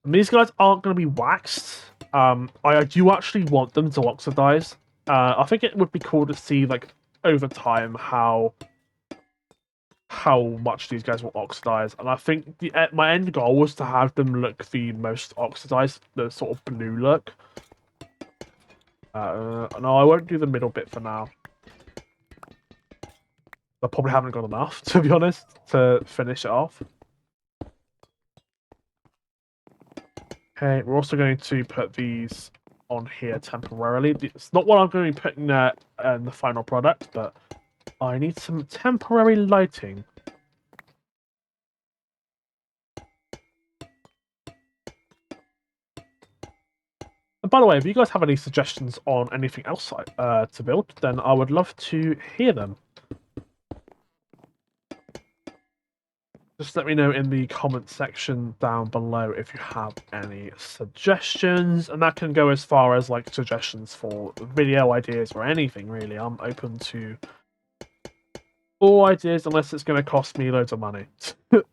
And these guys aren't going to be waxed. I do actually want them to oxidize. I think it would be cool to see like over time how much these guys will oxidize, and I think my end goal was to have them look the most oxidized, the sort of blue look. No, I won't do the middle bit for now. I probably haven't got enough, to be honest, to finish it off. Okay, we're also going to put these on here temporarily. It's not what I'm going to be putting in the final product, but I need some temporary lighting. And by the way, if you guys have any suggestions on anything else to build, then I would love to hear them. Just let me know in the comment section down below if you have any suggestions, and that can go as far as like suggestions for video ideas or anything really. I'm open to all ideas unless it's going to cost me loads of money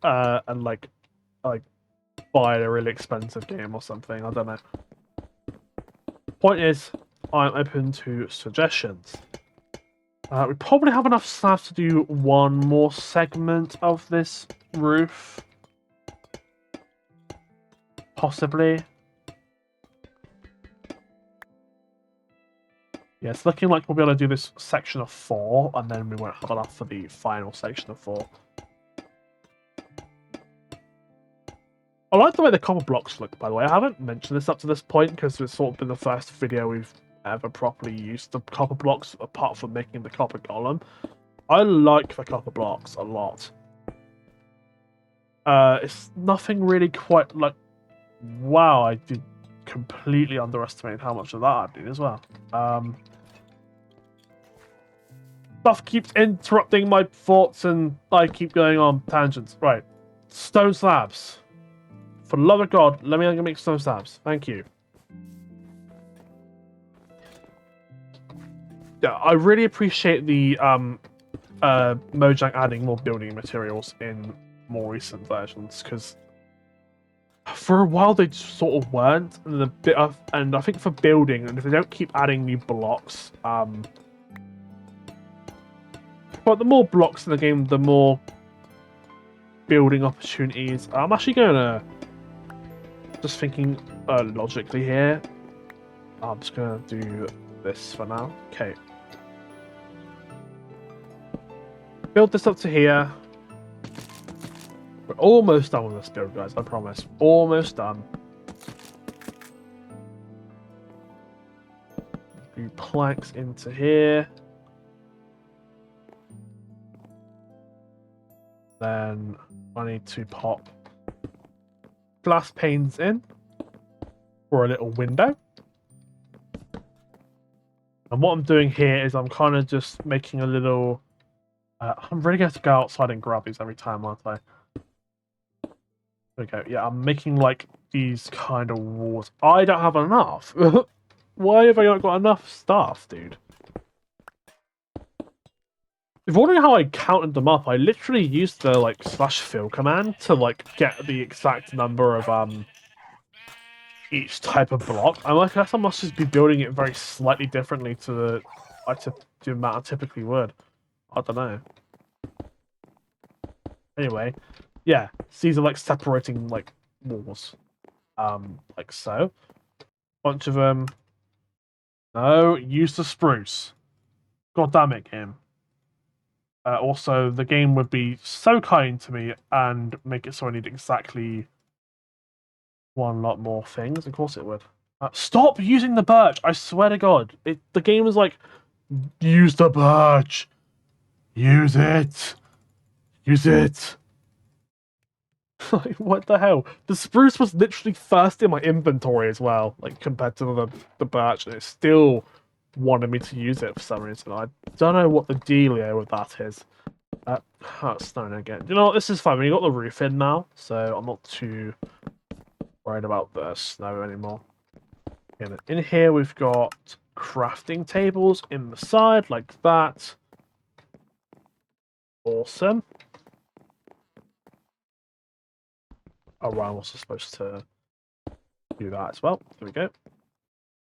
and like buy a really expensive game or something. I don't know. Point is, I'm open to suggestions. We probably have enough slabs to do one more segment of this roof. Possibly. Yeah, it's looking like we'll be able to do this section of 4, and then we won't have enough for the final section of 4. I like the way the copper blocks look, by the way. I haven't mentioned this up to this point, because it's sort of been the first video we've ever properly used the copper blocks, apart from making the copper golem. I like the copper blocks a lot. It's nothing really quite like... Wow, I did completely underestimate how much of that I did as well. Stuff keeps interrupting my thoughts and I keep going on tangents. Right. Stone slabs. For the love of God, let me make stone slabs. Thank you. Yeah, I really appreciate the Mojang adding more building materials in more recent versions, because for a while they sort of weren't, and I think for building, and if they don't keep adding new blocks, but the more blocks in the game, the more building opportunities. I'm actually gonna just thinking logically here. I'm just gonna do this for now. Okay. Build this up to here. We're almost done with this build, guys. I promise. Almost done. Do planks into here. Then I need to pop glass panes in for a little window. And what I'm doing here is I'm kind of just making a little... I'm really going to go outside and grab these every time, aren't I? There we go. Yeah, I'm making like these kind of walls. I don't have enough. Why have I not got enough stuff, dude? If you're wondering how I counted them up, I literally used the like /fill command to like get the exact number of each type of block. I guess I must just be building it very slightly differently to the amount I typically would. I don't know. Anyway, yeah, these are like separating like walls, like so. Bunch of them. No, use the spruce. God damn it, game. Also, the game would be so kind to me and make it so I need exactly one lot more things. Of course it would. Stop using the birch! I swear to God, the game is like, use the birch, use it, use it. Like, what the hell? The spruce was literally first in my inventory as well, like compared to the birch, and it still wanted me to use it for some reason. I don't know what the dealio with that is. Oh, it's snowing again. You know what? This is fine. We got the roof in now, so I'm not too worried about the snow anymore. And in here, we've got crafting tables in the side, like that. Awesome. Oh, right, I'm also supposed to do that as well. There we go.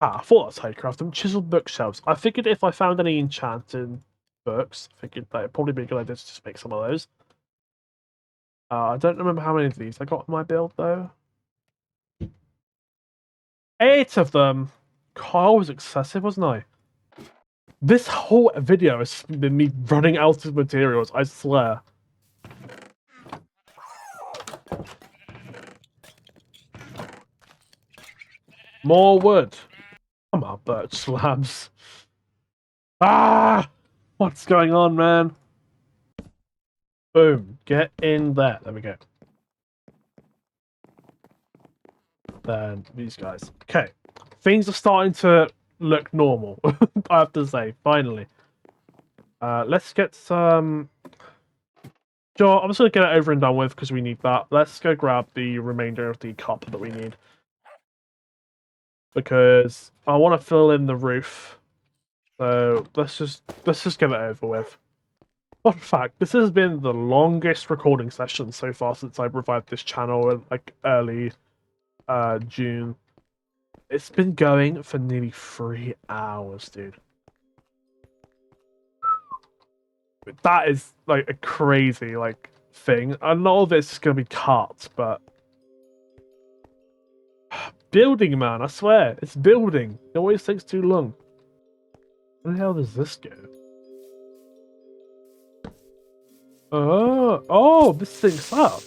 I thought that's how you craft them. Chiseled bookshelves. I figured if I found any enchanted books, I figured that it'd probably be a good idea to just make some of those. I don't remember how many of these I got in my build, though. 8 of them. God, was excessive, wasn't I? This whole video has been me running out of materials, I swear. More wood. Come on, birch slabs. Ah! What's going on, man? Boom. Get in there. There we go. Then these guys. Okay. Things are starting to look normal, I have to say, finally. Let's get some... Sure, I'm just going to get it over and done with because we need that. Let's go grab the remainder of the copper that we need. Because I want to fill in the roof. So let's just get it over with. Fun fact, this has been the longest recording session so far since I revived this channel in like early June. It's been going for nearly 3 hours, dude. That is like a crazy like thing. A lot of it's gonna be cut, but building, man, I swear, it's building. It always takes too long. Where the hell does this go? Oh, this sinks up.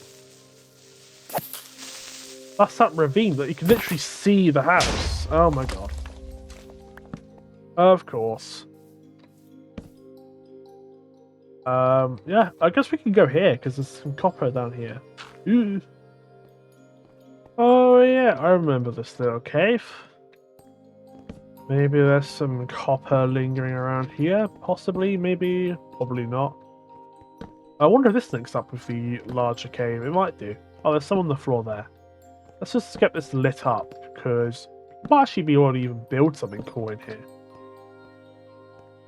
That's that ravine that you can literally see the house. Oh my god. Of course. Yeah, I guess we can go here because there's some copper down here. Ooh. Oh yeah, I remember this little cave. Maybe there's some copper lingering around here, possibly, maybe, probably not. I wonder if this links up with the larger cave. It might do. Oh, there's some on the floor there. Let's just get this lit up, because we might actually be able to even build something cool in here.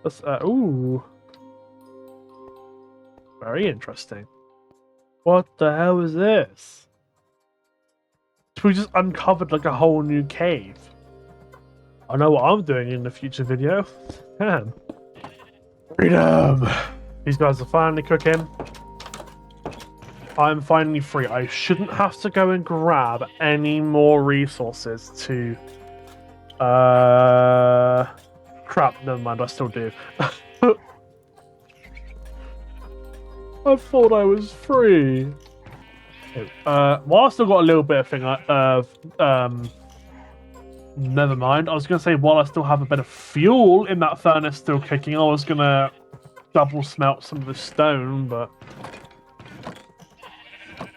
Let's, ooh. Very interesting. What the hell is this? We just uncovered like a whole new cave. I know what I'm doing in the future video. Damn. Freedom! These guys are finally cooking. I'm finally free. I shouldn't have to go and grab any more resources to... Crap, never mind, I still do. I thought I was free. Well, I've still got a little bit of thing never mind. I was going to say, while I still have a bit of fuel in that furnace still kicking, I was going to double smelt some of the stone, but...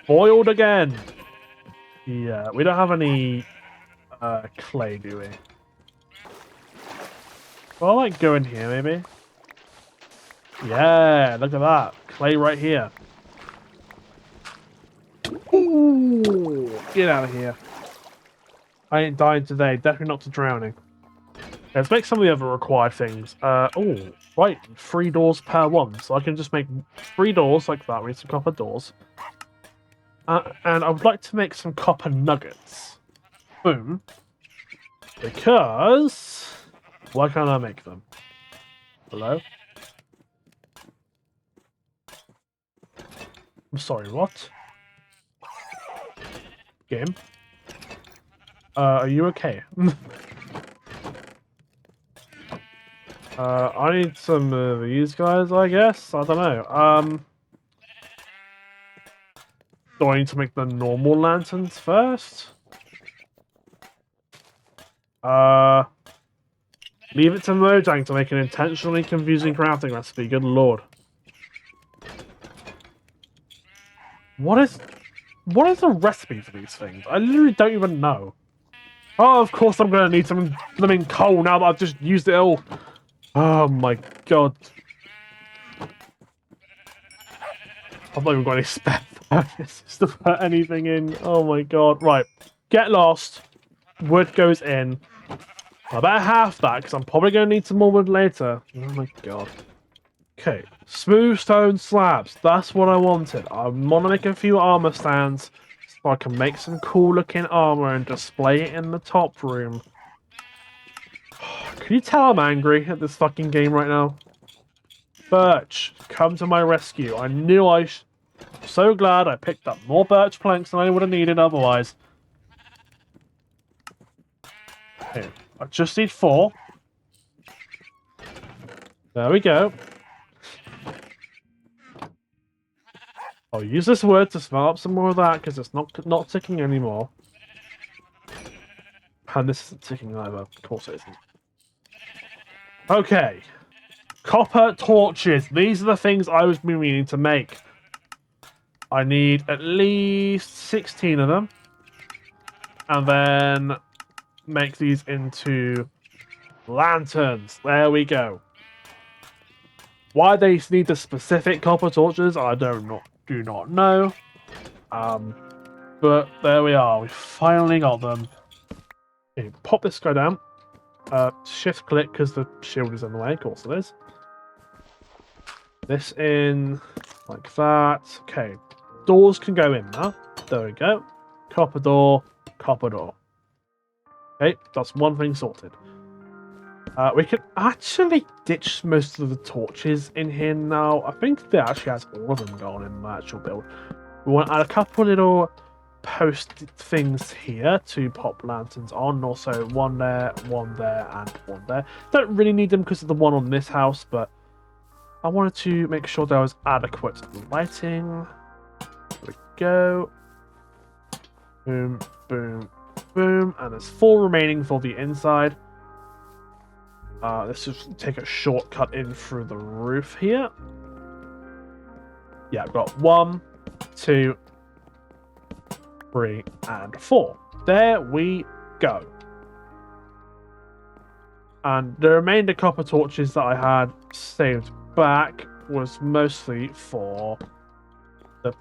Boiled again! Yeah, we don't have any clay, do we? Well, I like go in here, maybe. Yeah, look at that. Clay right here. Ooh, get out of here. I ain't dying today. Definitely not to drowning. Let's make some of the other required things. Oh, right. 3 doors per one. So I can just make 3 doors like that. We need some copper doors. And I would like to make some copper nuggets. Boom. Because... Why can't I make them? Hello? I'm sorry, what? Game? Are you okay? I need some of these guys, I guess? I don't know. Do I need to make the normal lanterns first? Leave it to Mojang to make an intentionally confusing crafting recipe, good lord. What is the recipe for these things? I literally don't even know. Oh, of course I'm gonna need some blooming coal now that I've just used it all. Oh my god. I've not even got any spare furnaces to put anything in. Oh my god. Right. Get lost. Wood goes in. I better half that, because I'm probably going to need some more wood later. Oh my god. Okay. Smooth stone slabs. That's what I wanted. I want to make a few armor stands so I can make some cool looking armor and display it in the top room. Can you tell I'm angry at this fucking game right now? Birch, come to my rescue. I knew I'm so glad I picked up more birch planks than I would have needed otherwise. Okay, I just need 4. There we go. I'll use this wood to smell up some more of that because it's not ticking anymore. And this isn't ticking either. Of course it isn't. Okay. Copper torches. These are the things I was meaning to make. I need at least 16 of them. And then make these into lanterns. There we go. Why they need the specific copper torches, I do not know. But there we are. We finally got them. Okay, pop this guy down. Shift click because the shield is in the way. Of course it is. This in like that. Okay. Doors can go in now. There we go. Copper door. Copper door. Okay, that's one thing sorted. We can actually ditch most of the torches in here now. I think that actually has all of them gone in the actual build. We want to add a couple little post things here to pop lanterns on. Also, one there, and one there. Don't really need them because of the one on this house, but I wanted to make sure there was adequate lighting. There we go. Boom, boom, boom. And there's 4 remaining for the inside. Let's just take a shortcut in through the roof here. Yeah, I've got 1, 2, 3, and 4. There we go. And the remainder copper torches that I had saved back was mostly for the...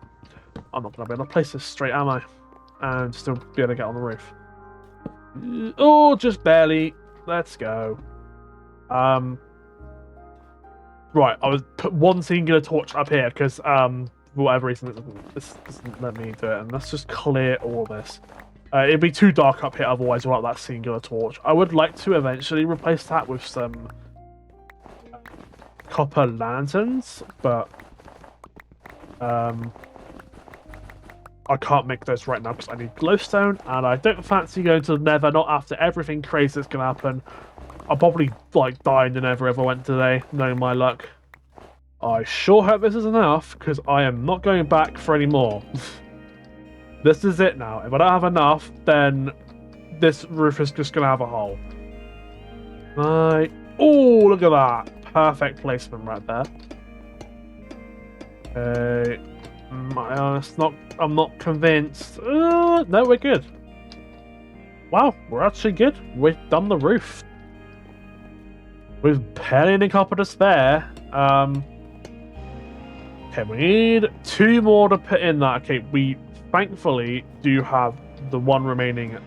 I'm not going to be able to place this straight, am I? And still be able to get on the roof. Oh, just barely. Let's go. Right, I was put one singular torch up here because for whatever reason this doesn't let me do it, and let's just clear all this. It'd be too dark up here otherwise without that singular torch. I would like to eventually replace that with some copper lanterns, but I can't make those right now because I need glowstone, and I don't fancy going to the Nether, not after everything crazy that's going to happen. I'll probably like die in the Nether if I went today, knowing my luck. I sure hope this is enough, because I am not going back for any more. This is it now. If I don't have enough, then this roof is just going to have a hole. Right. Oh, look at that. Perfect placement right there. Okay. I'm not convinced. No, we're good. Wow, we're actually good. We've done the roof. With barely any copper to spare. Okay, we need 2 more to put in that. Okay, we thankfully do have the 1 remaining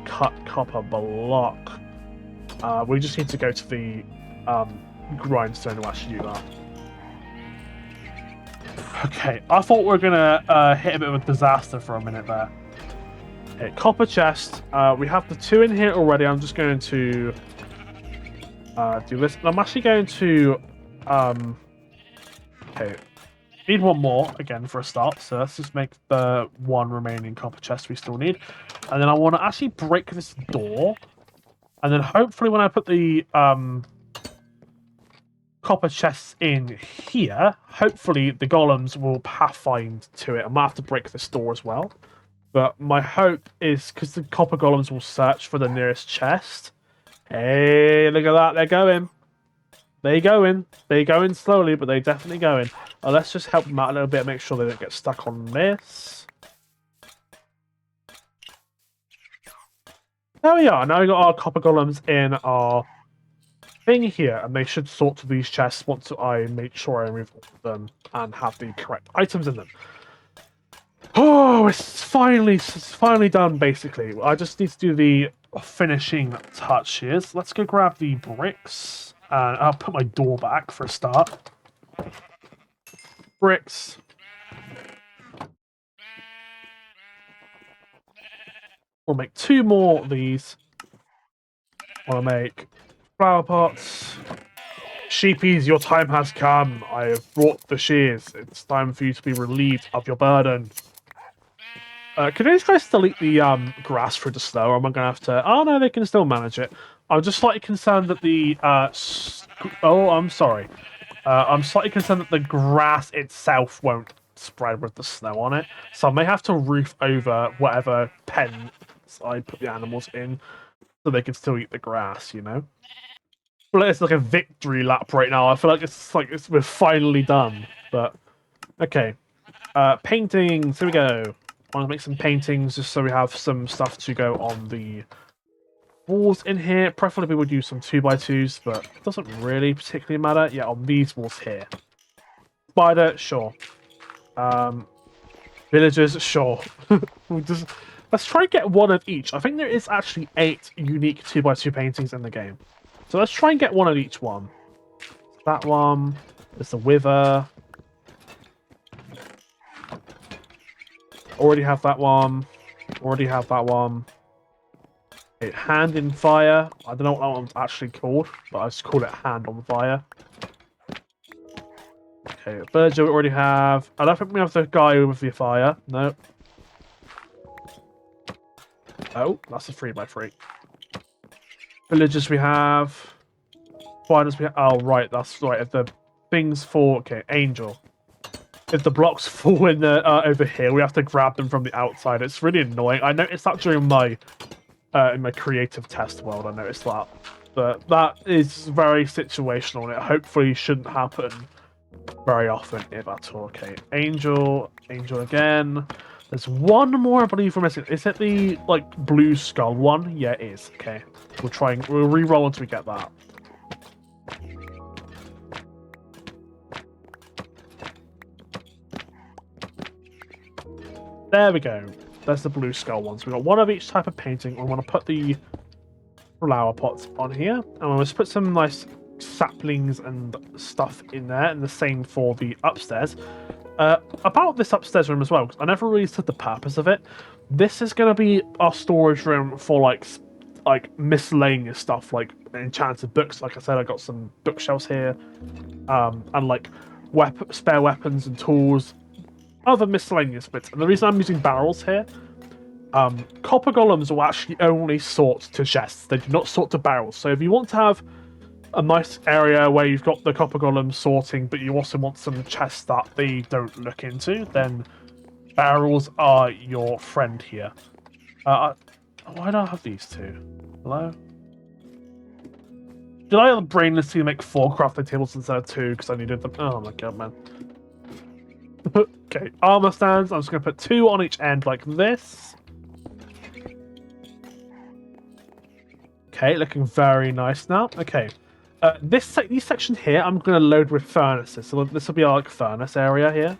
cut copper block. We just need to go to the grindstone to actually do that. Okay, I thought we were gonna hit a bit of a disaster for a minute there. Okay, copper chest. We have the 2 in here already. I'm just going to do this. I'm actually going to okay, need 1 more again for a start. So let's just make the 1 remaining copper chest we still need, and then I want to actually break this door, and then hopefully when I put the copper chests in here, hopefully the golems will pathfind to it. I might have to break this door as well, but my hope is because the copper golems will search for the nearest chest. Hey, look at that, they're going. They're going. They're going slowly, but they're definitely going. Let's just help them out a little bit, make sure they don't get stuck on this. There we are. Now we got our copper golems in our thing here, and they should sort to these chests once I make sure I remove all of them and have the correct items in them. Oh, it's finally done, basically. I just need to do the finishing touches. Let's go grab the bricks. And I'll put my door back for a start. Bricks. We'll make 2 more of these. I'll make flower pots. Sheepies, your time has come. I have brought the shears. It's time for you to be relieved of your burden. Can these guys delete the grass through the snow, or am I going to have to... Oh, no, they can still manage it. I'm just slightly concerned that the... Oh, I'm sorry. I'm slightly concerned that the grass itself won't spread with the snow on it. So I may have to roof over whatever pens I put the animals in so they can still eat the grass, you know? But it's like a victory lap right now. I feel like we're finally done. But, okay. Paintings, here we go. I want to make some paintings just so we have some stuff to go on the walls in here. Preferably we would use some 2x2s, but it doesn't really particularly matter. Yeah, on these walls here. Spider, sure. Villagers, sure. Let's try and get 1 of each. I think there is actually 8 unique 2x2 paintings in the game. So let's try and get 1 of each one. That one. There's the wither. Already have that one. Already have that one. Okay, hand in fire. I don't know what that one's actually called, but I just call it hand on fire. Okay, villager we already have. I don't think we have the guy with the fire. Nope. Oh, that's a 3x3. Villagers we have. Spiders we have. Oh, right, that's right. If the things fall... Okay, angel. If the blocks fall in the over here, we have to grab them from the outside. It's really annoying. I noticed that during my in my creative test world. I noticed that, but that is very situational, and it hopefully shouldn't happen very often, if at all. Okay, angel again. There's one more, I believe, we're missing. Is it the like blue skull one? Yeah, it is. Okay, we'll re-roll until we get that. There we go. There's the blue skull ones. We've got one of each type of painting. We want to put the flower pots on here. And we'll just put some nice saplings and stuff in there. And the same for the upstairs. About this upstairs room as well, because I never really said the purpose of it. This is going to be our storage room for like miscellaneous stuff, like enchanted books. Like I said, I got some bookshelves here. And like spare weapons and tools. Other miscellaneous bits. And the reason I'm using barrels here, copper golems will actually only sort to chests. They do not sort to barrels. So if you want to have a nice area where you've got the copper golems sorting, but you also want some chests that they don't look into, then barrels are your friend here. Why don't I have these two? Hello? Did I brainlessly make 4 crafting tables instead of 2 because I needed them? Oh my god, man. Okay, armor stands. I'm just going to put 2 on each end like this. Okay, looking very nice now. Okay, this section here, I'm going to load with furnaces. So this will be our like, furnace area here.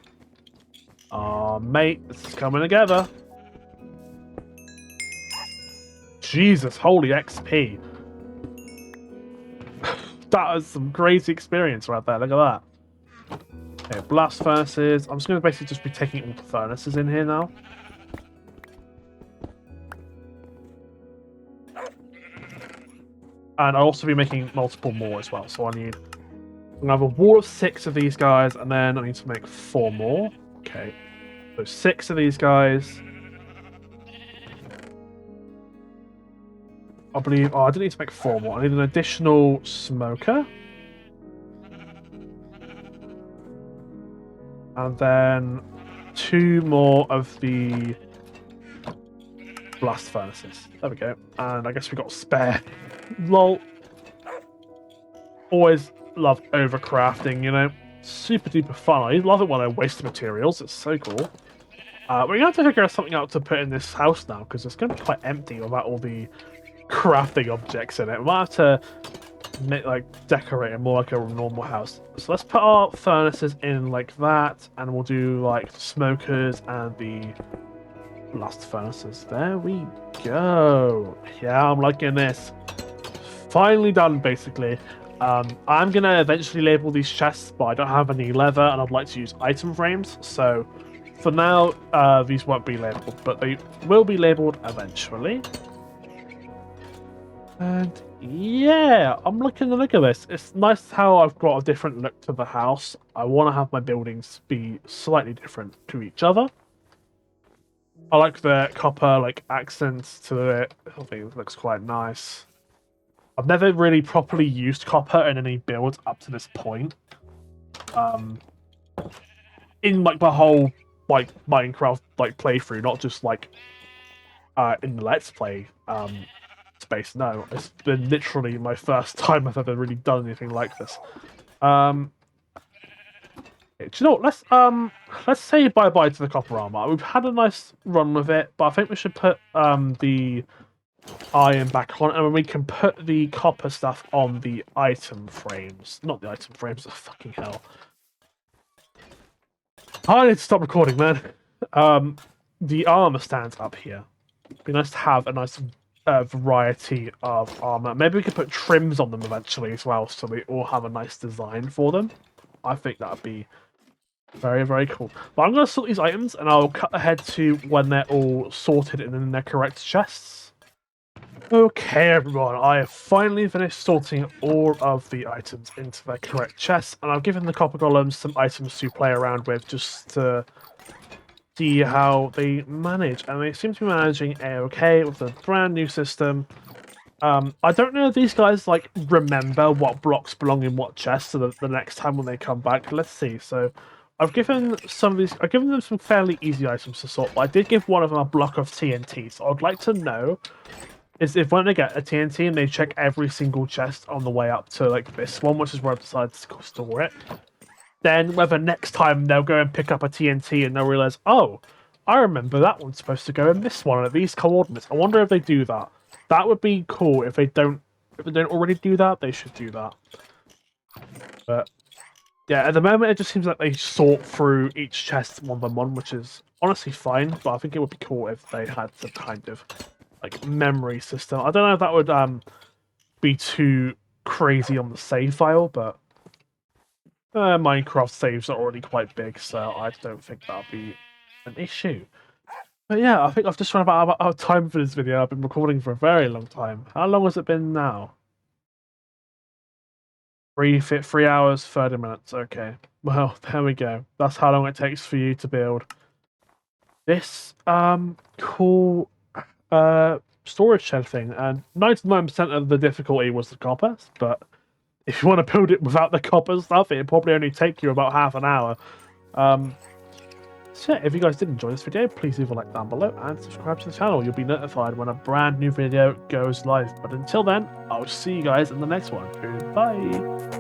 Oh, mate, this is coming together. Jesus, holy XP. That is some crazy experience right there. Look at that. Okay, blast furnaces. I'm just going to basically just be taking all the furnaces in here now. And I'll also be making multiple more as well. So I'm going to have a wall of 6 of these guys, and then I need to make 4 more. Okay, so 6 of these guys. I believe... Oh, I didn't need to make 4 more. I need an additional smoker. And then 2 more of the blast furnaces. There we go. And I guess we got spare. Lol. Always love overcrafting, you know. Super duper fun. I love it when I waste materials. It's so cool. We're going to have to figure something out to put in this house now, because it's going to be quite empty without all the crafting objects in it. We might have to decorate it more like a normal house. So let's put our furnaces in like that, and we'll do like smokers and the blast furnaces. There we go. Yeah, I'm liking this. Finally done, basically. I'm gonna eventually label these chests, but I don't have any leather, and I'd like to use item frames. So for now, these won't be labeled, but they will be labeled eventually. And yeah, I'm liking the look of this. It's nice how I've got a different look to the house. I want to have my buildings be slightly different to each other. I like the copper accents to it. I think it looks quite nice. I've never really properly used copper in any builds up to this point. In my whole Minecraft playthrough, not just in the Let's Play space. No, it's been literally my first time I've ever really done anything like this. Do you know what? Let's say bye-bye to the copper armor. We've had a nice run with it, but I think we should put the iron back on, and we can put the copper stuff on the item frames. Not the item frames, oh, fucking hell. I need to stop recording, man. The armor stands up here. It'd be nice to have a nice variety of armor. Maybe we could put trims on them eventually as well, so we all have a nice design for them. I think that would be very, very cool. But I'm going to sort these items, and I'll cut ahead to when they're all sorted and in their correct chests. Okay, everyone, I have finally finished sorting all of the items into their correct chests, and I've given the copper golems some items to play around with just to see how they manage, and they seem to be managing a-okay with a brand new system. I don't know if these guys like remember what blocks belong in what chests, so the next time when they come back. Let's see. So, I've given them some fairly easy items to sort, but I did give one of them a block of TNT. So I'd like to know is if when they get a TNT and they check every single chest on the way up to like this one, which is where I've decided to store it, then whether next time they'll go and pick up a TNT and they'll realize, oh, I remember that one's supposed to go in this one at these coordinates. I wonder if they do that. That would be cool. If they don't already do that, they should do that. But yeah, at the moment it just seems like they sort through each chest one by one, which is honestly fine. But I think it would be cool if they had some kind of like memory system. I don't know if that would be too crazy on the save file, but Minecraft saves are already quite big, so I don't think that'll be an issue. But yeah, I think I've just run about out of time for this video. I've been recording for a very long time. How long has it been now? 3 hours, 30 minutes. Okay. Well, there we go. That's how long it takes for you to build this cool storage shed thing. And 99% of the difficulty was the copper, but if you want to build it without the copper stuff, it'd probably only take you about half an hour. So yeah, if you guys did enjoy this video, please leave a like down below and subscribe to the channel. You'll be notified when a brand new video goes live. But until then, I'll see you guys in the next one. Goodbye!